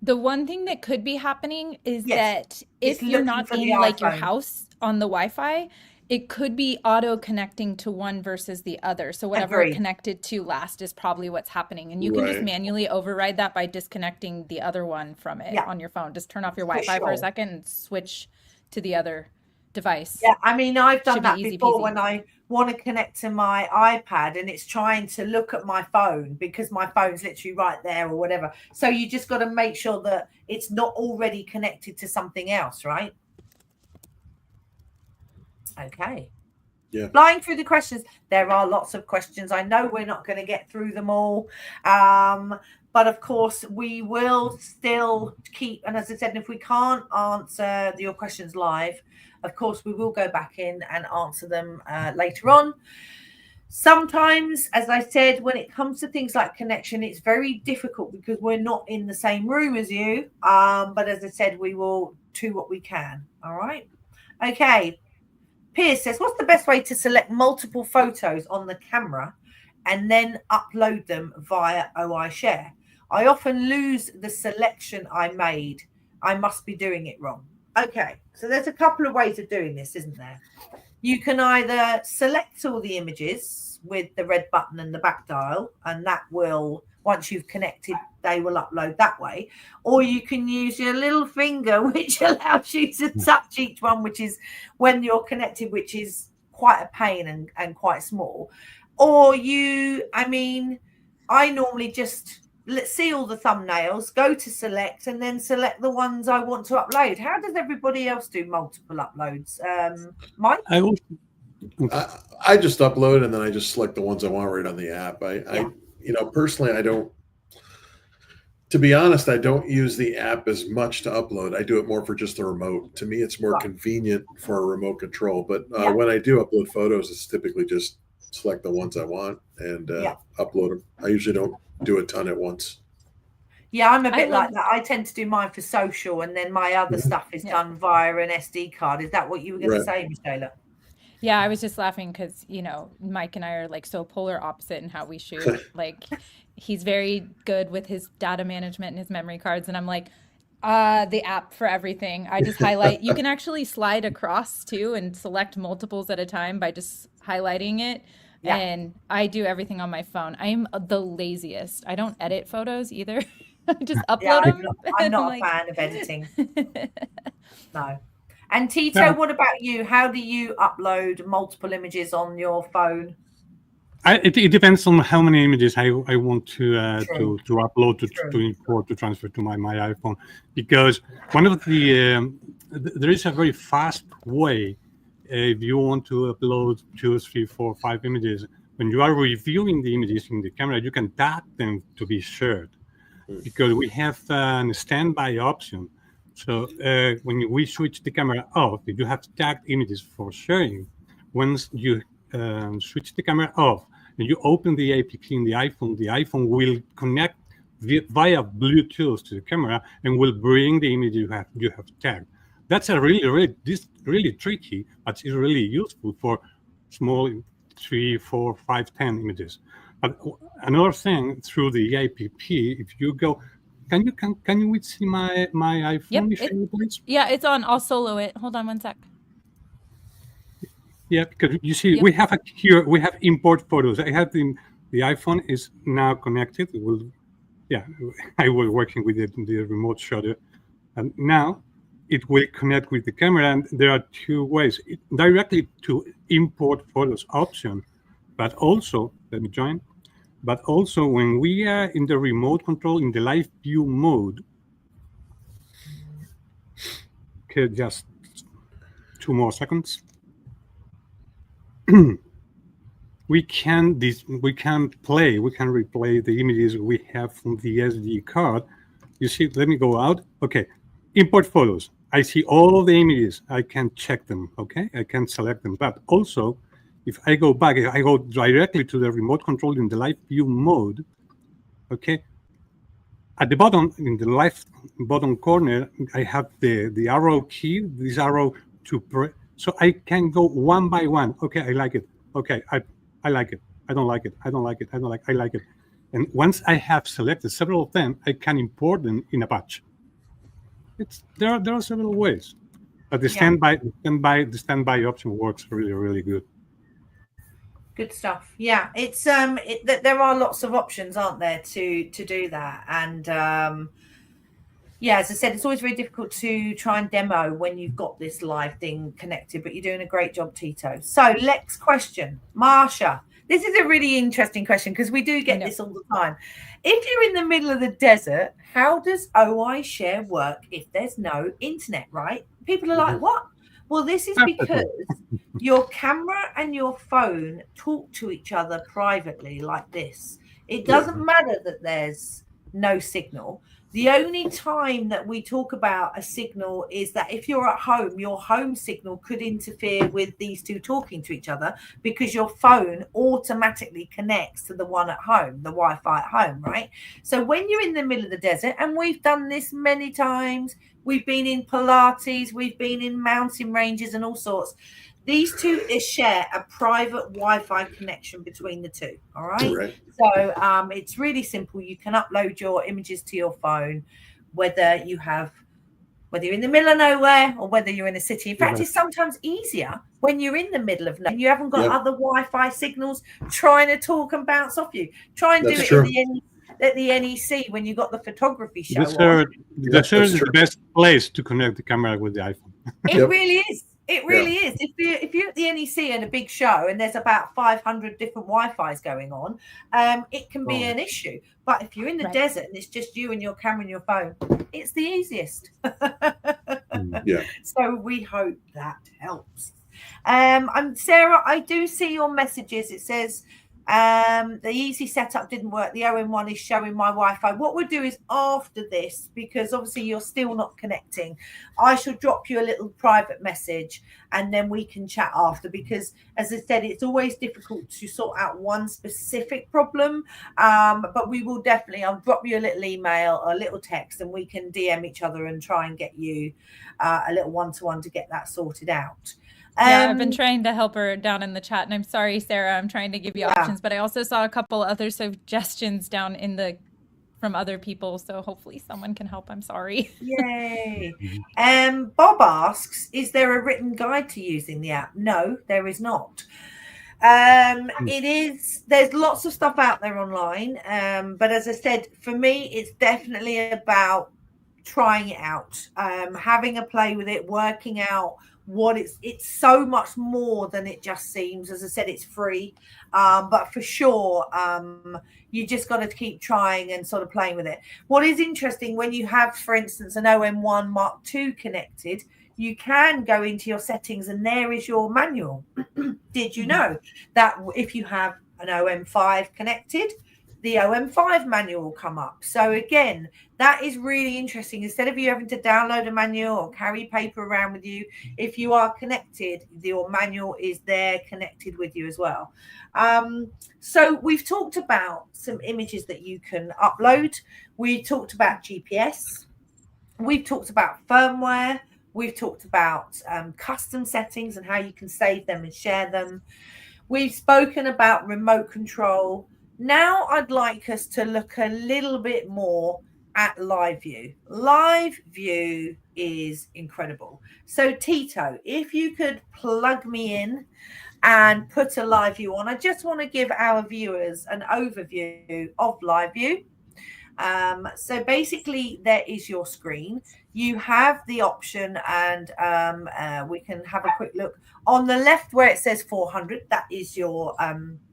The one thing that could be happening is that if you're not in like your house on the Wi-Fi, it could be auto connecting to one versus the other. So whatever it connected to last is probably what's happening. And you can just manually override that by disconnecting the other one from it on your phone. Just turn off your Wi-Fi for a second and switch to the other device. Yeah, I mean, I've done that before when I want to connect to my iPad and it's trying to look at my phone because my phone's literally right there or whatever. So you just got to make sure that it's not already connected to something else, right? Okay. Yeah. Flying through the questions, there are lots of questions. I know we're not going to get through them all. But of course, we will still keep, and as I said, if we can't answer your questions live, of course, we will go back in and answer them later on. Sometimes, as I said, when it comes to things like connection, it's very difficult because we're not in the same room as you. But as I said, we will do what we can. All right. Okay. Piers says, what's the best way to select multiple photos on the camera and then upload them via OI.Share? I often lose the selection I made. I must be doing it wrong. Okay, so there's a couple of ways of doing this, isn't there? You can either select all the images with the red button and the back dial, and that will, once you've connected, they will upload that way. Or you can use your little finger, which allows you to touch each one, which is when you're connected, which is quite a pain and quite small. Or I normally just see all the thumbnails, go to select, and then select the ones I want to upload. How does everybody else do multiple uploads? Mike? I just upload and then I just select the ones I want right on the app. Personally, I don't. To be honest, I don't use the app as much to upload. I do it more for just the remote. To me, it's more convenient for a remote control. But when I do upload photos, it's typically just select the ones I want and upload them. I usually don't do a ton at once. Yeah, I'm a bit like that. I tend to do mine for social, and then my other stuff is done via an SD card. Is that what you were going to say, Michaela? Yeah, I was just laughing because, Mike and I are like so polar opposite in how we shoot. Like, he's very good with his data management and his memory cards. And I'm like, the app for everything. I just highlight. You can actually slide across too and select multiples at a time by just highlighting it. Yeah. And I do everything on my phone. I'm the laziest. I don't edit photos either. I just upload them. I'm not a fan of editing. No. And Tito, what about you? How do you upload multiple images on your phone? It depends on how many images I want to upload, to import, to transfer to my iPhone. Because one of there is a very fast way if you want to upload 2, 3, 4, 5 images. When you are reviewing the images in the camera, you can tag them to be shared. Because we have a standby option. So when we switch the camera off, if you have tagged images for sharing, once you switch the camera off and you open the APK in the iPhone will connect via Bluetooth to the camera and will bring the image you have tagged. That's a really tricky, but it's really useful for small 3, 4, 5, 10 images. But another thing through the app, if you go, can you see my iPhone? Yep, it's on. I'll solo it. Hold on one sec. Yeah, because you see, we have import photos. I have the iPhone is now connected. I was working with the remote shutter, and now it will connect with the camera. And there are 2 ways: directly to import photos option, but also let me join. But also when we are in the remote control in the live view mode, okay, just 2 more seconds. we can replay the images we have from the SD card. You see, let me go out. Okay, import photos. I see all of the images. I can check them. Okay, I can select them. But also, if I go back, if I go directly to the remote control in the live view mode, okay, at the bottom, in the left bottom corner, I have the arrow key, this arrow to press. So I can go one by one. Okay, I like it. Okay, I like it. I don't like it. I don't like it. I like it. And once I have selected several of them, I can import them in a batch. There are several ways, but the standby option works really, really good. Good stuff. Yeah, it's there are lots of options, aren't there, to do that. And as I said, it's always very difficult to try and demo when you've got this live thing connected, but you're doing a great job, Tito. So next question, Marsha. This is a really interesting question because we do get this all the time. If you're in the middle of the desert, how does OI.Share work if there's no internet, right? People are like, what? Well, this is because your camera and your phone talk to each other privately like this. It doesn't matter that there's no signal. The only time that we talk about a signal is that if you're at home, your home signal could interfere with these two talking to each other, because your phone automatically connects to the one at home, the Wi-Fi at home, right? So when you're in the middle of the desert, and we've done this many times, we've been in Pilates, we've been in mountain ranges and all sorts. These two share a private Wi-Fi connection between the two. All right. So it's really simple. You can upload your images to your phone, whether you're in the middle of nowhere or whether you're in a city. In fact, it's sometimes easier when you're in the middle of nowhere and you haven't got other Wi-Fi signals trying to talk and bounce off you. Try and do it at the NEC when you got the photography show. The desert is the best place to connect the camera with the iPhone. It really is. It really is. If you're at the NEC and a big show and there's about 500 different Wi-Fi's going on, it can be an issue. But if you're in the desert and it's just you and your camera and your phone, it's the easiest. So we hope that helps. Sarah, I do see your messages. It says the easy setup didn't work. The OM1 is showing my Wi-Fi. What we'll do is, after this, because obviously you're still not connecting, I shall drop you a little private message and then we can chat after, because as I said, it's always difficult to sort out one specific problem, but we will definitely, I'll drop you a little email or a little text and we can DM each other and try and get you a little one-to-one to get that sorted out. I've been trying to help her down in the chat, and I'm sorry, Sarah, I'm trying to give you options, but I also saw a couple other suggestions down in from other people, so hopefully someone can help. I'm sorry. Yay. Bob asks, is there a written guide to using the app? No, there is not. There's lots of stuff out there online, but as I said, for me, it's definitely about trying it out, having a play with it, working out what it's so much more than it just seems. As I said, it's free, but for sure, you just got to keep trying and sort of playing with it. What is interesting, when you have, for instance, an OM1 Mark II connected, you can go into your settings and there is your manual. Did you know that if you have an OM5 connected, the OM5 manual will come up? So again, that is really interesting. Instead of you having to download a manual or carry paper around with you, if you are connected, your manual is there connected with you as well. So we've talked about some images that you can upload. We talked about GPS. We've talked about firmware. We've talked about custom settings and how you can save them and share them. We've spoken about remote control. Now I'd like us to look a little bit more at live view. Live view is incredible. So Tito, if you could plug me in and put a live view on. I just want to give our viewers an overview of live view. So basically there is your screen. You have the option, and we can have a quick look on the left where it says 400. That is your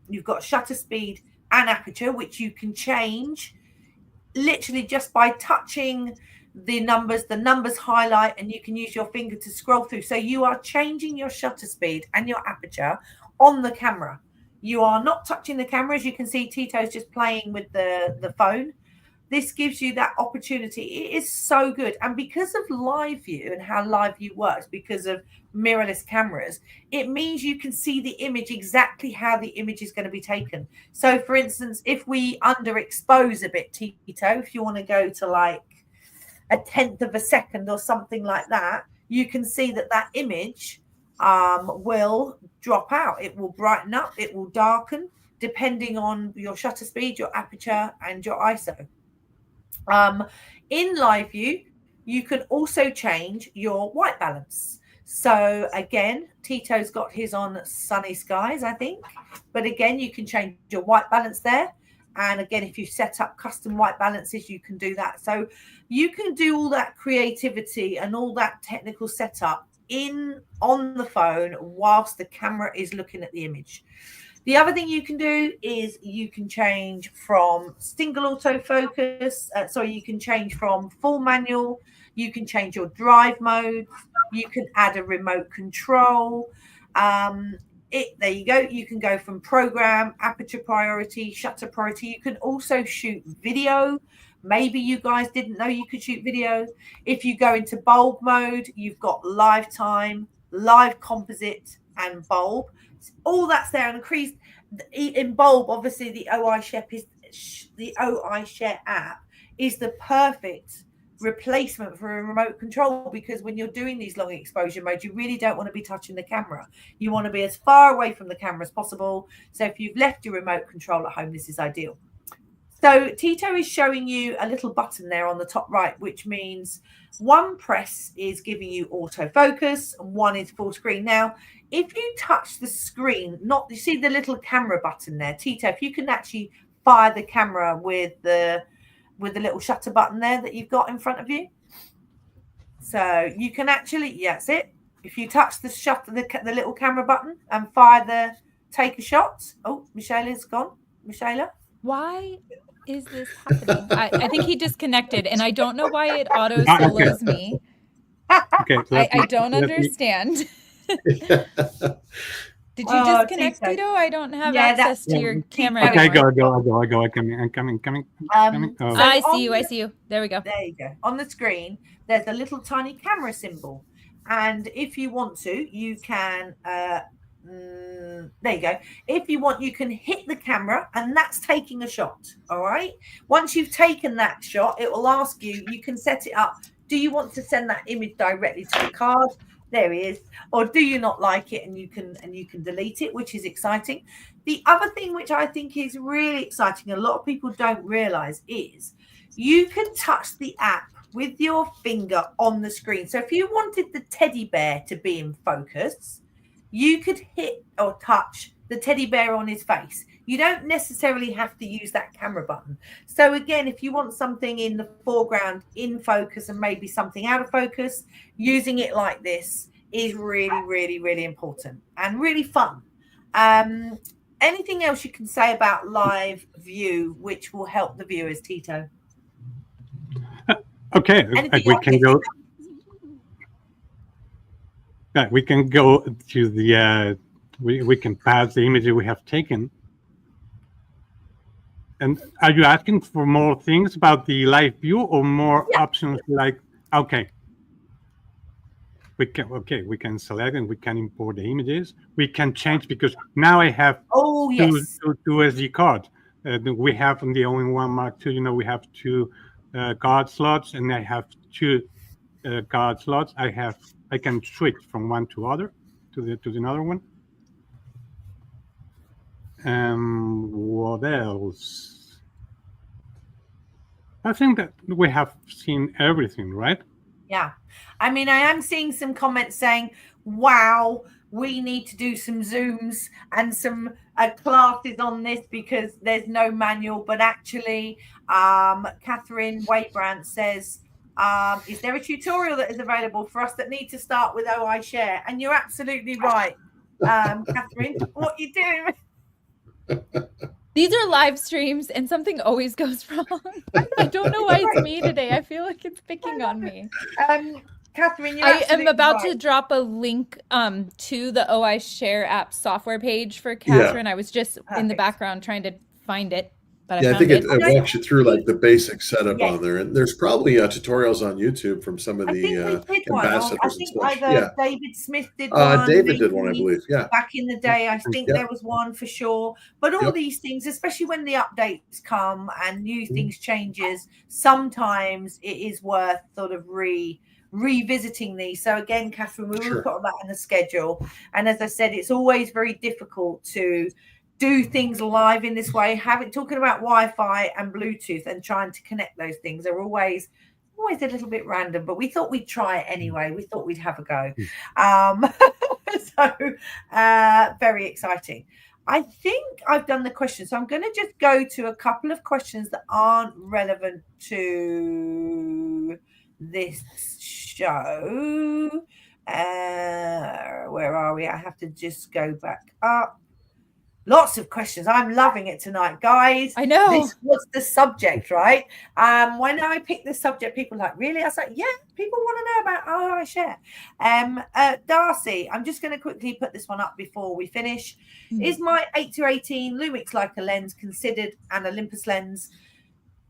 you've got shutter speed and aperture, which you can change literally just by touching the numbers highlight, and you can use your finger to scroll through. So you are changing your shutter speed and your aperture on the camera. You are not touching the camera. As you can see, Tito's just playing with the phone. This gives you that opportunity. It is so good. And because of live view and how live view works, because of mirrorless cameras, it means you can see the image exactly how the image is going to be taken. So for instance, if we underexpose a bit, Tito, if you want to go to like 1/10 of a second or something like that, you can see that image will drop out. It will brighten up, it will darken, depending on your shutter speed, your aperture, and your ISO. In live view, you can also change your white balance. So again, Tito's got his on sunny skies, I think. But again, you can change your white balance there. And again, if you set up custom white balances, you can do that. So you can do all that creativity and all that technical setup on the phone whilst the camera is looking at the image. The other thing you can do is you can change from single autofocus. You can change from full manual. You can change your drive mode. You can add a remote control. There you go. You can go from program, aperture priority, shutter priority. You can also shoot video. Maybe you guys didn't know you could shoot video. If you go into bulb mode, you've got live time, live composite, and bulb. All that's there and increased in bulb. Obviously, the OI.Share app is the perfect replacement for a remote control, because when you're doing these long exposure modes, you really don't want to be touching the camera. You want to be as far away from the camera as possible. So if you've left your remote control at home, this is ideal. So Tito is showing you a little button there on the top right, which means one press is giving you autofocus and one is full screen. Now, if you touch the screen, you see the little camera button there, Tito, if you can actually fire the camera with the little shutter button there that you've got in front of you. So you can actually, that's it. If you touch the shutter, the little camera button and take a shot. Oh, Michaela's gone. Michaela? Why is this happening? I think he disconnected, and I don't know why it auto solos me. Okay. I don't understand. Did you disconnect, Tito? I don't have access to your camera Okay, anymore. go. I'm coming. Oh. I see you. There we go. There you go. On the screen, there's a little tiny camera symbol. And if you want to, you can, there you go. If you want, you can hit the camera, and that's taking a shot. All right. Once you've taken that shot, it will ask you, you can set it up. Do you want to send that image directly to the card? There he is. Or do you not like it, and you can delete it, which is exciting. The other thing which I think is really exciting, a lot of people don't realize, is you can touch the app with your finger on the screen. So if you wanted the teddy bear to be in focus, you could hit or touch the teddy bear on his face. You don't necessarily have to use that camera button. So again, if you want something in the foreground in focus and maybe something out of focus, using it like this is really, really, really important and really fun. Anything else you can say about live view, which will help the viewers, Tito? Okay, we can go. We can go to the. We can pass the images we have taken. And are you asking for more things about the live view or more options like, we can select and we can import the images. We can change, because now I have two SD cards. We have on the OI1 Mark II, we have two card slots, and I have two card slots. I can switch from one to other to another one. What else? I think that we have seen everything, right? Yeah. I mean, I am seeing some comments saying, wow, we need to do some Zooms and some classes on this because there's no manual. But actually, Catherine Waybrandt says, is there a tutorial that is available for us that need to start with OI.Share? And you're absolutely right, Catherine. What are you doing? These are live streams, and something always goes wrong. I don't know why it's me today. I feel like it's picking on me. Catherine, I am about to drop a link to the OI.Share app software page for Catherine. I was just in the background trying to find it. But I think it walks you through like the basic setup on there, and there's probably tutorials on YouTube from some of the ambassadors. I think either David Smith did one. David did one, I believe. Yeah, back in the day, I think there was one for sure. But all these things, especially when the updates come and new things changes, sometimes it is worth sort of revisiting these. So again, Catherine, we will put that in the schedule. And as I said, it's always very difficult to do things live in this way. Talking about Wi-Fi and Bluetooth and trying to connect those things are always a little bit random, but we thought we'd try it anyway. We thought we'd have a go. So very exciting. I think I've done the questions. So I'm going to just go to a couple of questions that aren't relevant to this show. Where are we? I have to just go back up. Lots of questions. I'm loving it tonight, guys. I know. This was the subject, right? When I picked this subject, people were like, really? I was like, yeah, people want to know about OI.Share. Darcy, I'm just going to quickly put this one up before we finish. Is my 8-18 Lumix Leica lens considered an Olympus lens?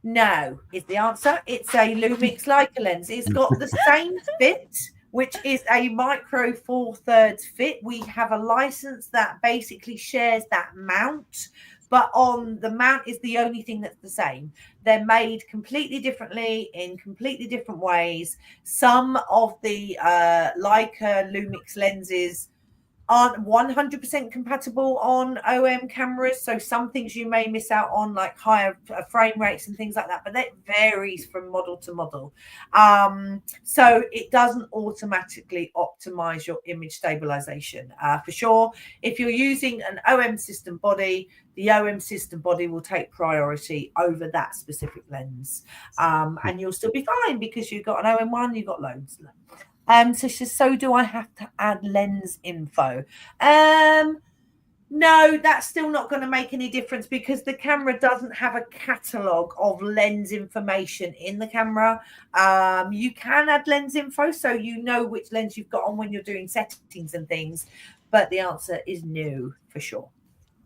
No, is the answer. It's a Lumix Leica lens. It's got the same fit, which is a micro 4/3 fit. We have a license that basically shares that mount, but on the mount is the only thing that's the same. They're made completely differently in completely different ways. Some of the Leica Lumix lenses aren't 100% compatible on OM cameras, so some things you may miss out on, like higher frame rates and things like that, but that varies from model to model. So it doesn't automatically optimize your image stabilization. For sure, if you're using an OM system body, the OM system body will take priority over that specific lens, and you'll still be fine because you've got an OM1, you've got loads. So she says, so do I have to add lens info? No, that's still not going to make any difference because the camera doesn't have a catalogue of lens information in the camera. You can add lens info so you know which lens you've got on when you're doing settings and things, but the answer is no for sure.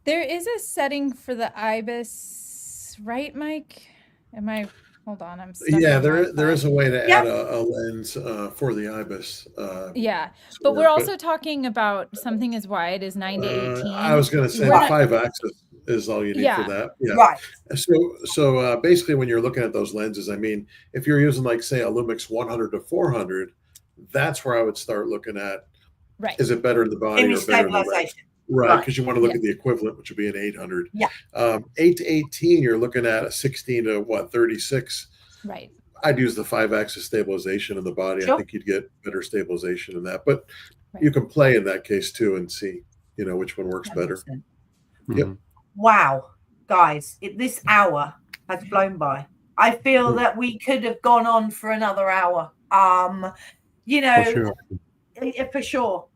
There is a setting for the IBIS, right, Mike? Hold on, I'm stuck. Yeah, there is a way to add a lens for the IBIS. Yeah, but we're also talking about something as wide as 9-18. I was going to say the 5-axis is all you need for that. Yeah. Right. So basically, when you're looking at those lenses, I mean, if you're using like say a Lumix 100 to 400, that's where I would start looking at. Right. Is it better in the body image or better in the range? Right, because you want to look at the equivalent, which would be an 800. Yeah. 8-18, you're looking at a 16 to 36. Right. I'd use the 5-axis stabilization in the body. Sure. I think you'd get better stabilization in that. But you can play in that case too and see, which one works better. Yep. Wow, guys, this hour has flown by. I feel that we could have gone on for another hour. For sure.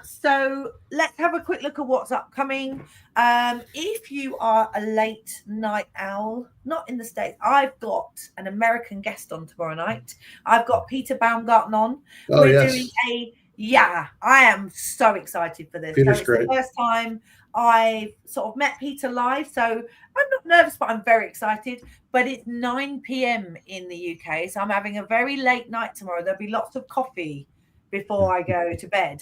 So let's have a quick look at what's upcoming. If you are a late night owl, not in the States, I've got an American guest on tomorrow night. I've got Peter Baumgarten on. We're doing I am so excited for this. Peter's it's great. The first time I sort of met Peter live, so I'm not nervous, but I'm very excited. But it's 9 p.m. in the UK, so I'm having a very late night tomorrow. There'll be lots of coffee before I go to bed.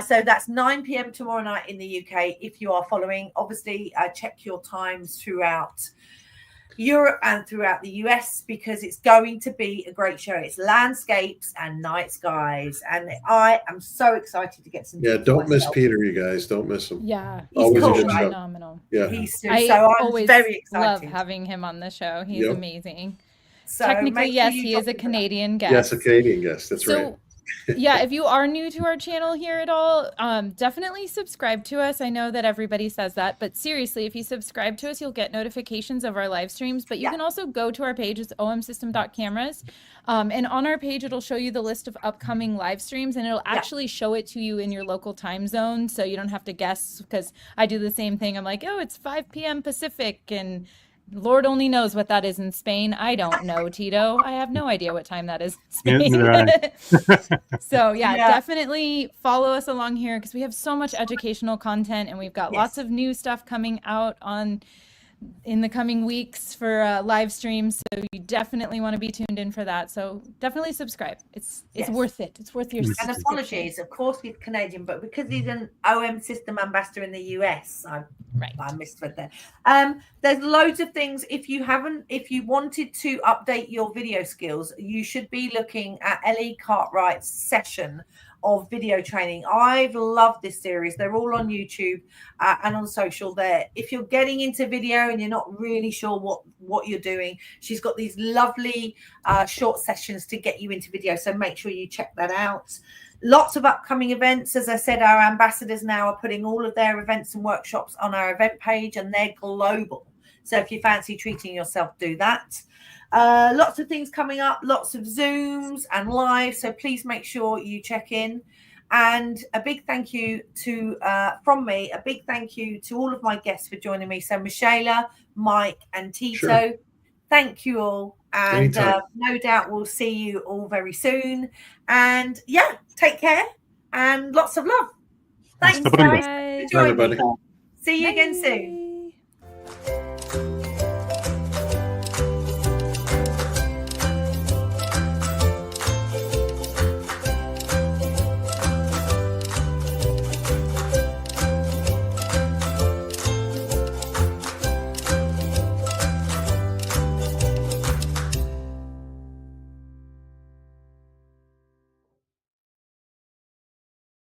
So that's 9 p.m. tomorrow night in the UK. If you are following, obviously check your times throughout Europe and throughout the US because it's going to be a great show. It's landscapes and night skies. And I am so excited to get some. Yeah, don't miss Peter, you guys. Don't miss him. Yeah, he's cool, right? Phenomenal. Yeah. I'm very excited. Love excited. having him on the show. He's amazing. So technically, yes, he is a Canadian guest. Yes, a Canadian guest. That's right. Yeah, if you are new to our channel here at all, definitely subscribe to us. I know that everybody says that, but seriously, if you subscribe to us, you'll get notifications of our live streams. But you can also go to our page, it's OMSYSTEM.Cameras. And on our page, it'll show you the list of upcoming live streams, and it'll actually show it to you in your local time zone. So you don't have to guess, because I do the same thing. I'm like, oh, it's 5 p.m. Pacific, and Lord only knows what that is in Spain. I don't know, Tito. I have no idea what time that is in Spain. So definitely follow us along here because we have so much educational content and we've got lots of new stuff coming out in the coming weeks for live streams. So you definitely want to be tuned in for that. So definitely subscribe. It's worth it. It's worth your And apologies, of course he's Canadian, but because he's an OM system ambassador in the US, I misread there. There's loads of things. If you wanted to update your video skills, you should be looking at Ellie Cartwright's session of video training. I've loved this series. They're all on YouTube and on social there. If you're getting into video and you're not really sure what you're doing, she's got these lovely short sessions to get you into video. So make sure you check that out. Lots of upcoming events. As I said, our ambassadors now are putting all of their events and workshops on our event page, and they're global. So if you fancy treating yourself, do that. Lots of things coming up, lots of Zooms and live. So please make sure you check in. And a big thank you to from me, a big thank you to all of my guests for joining me. So Michaela, Mike, and Tito, Sure. thank you all. And no doubt we'll see you all very soon. And yeah, take care and lots of love. Thanks, guys. Bye, everybody. See you again soon.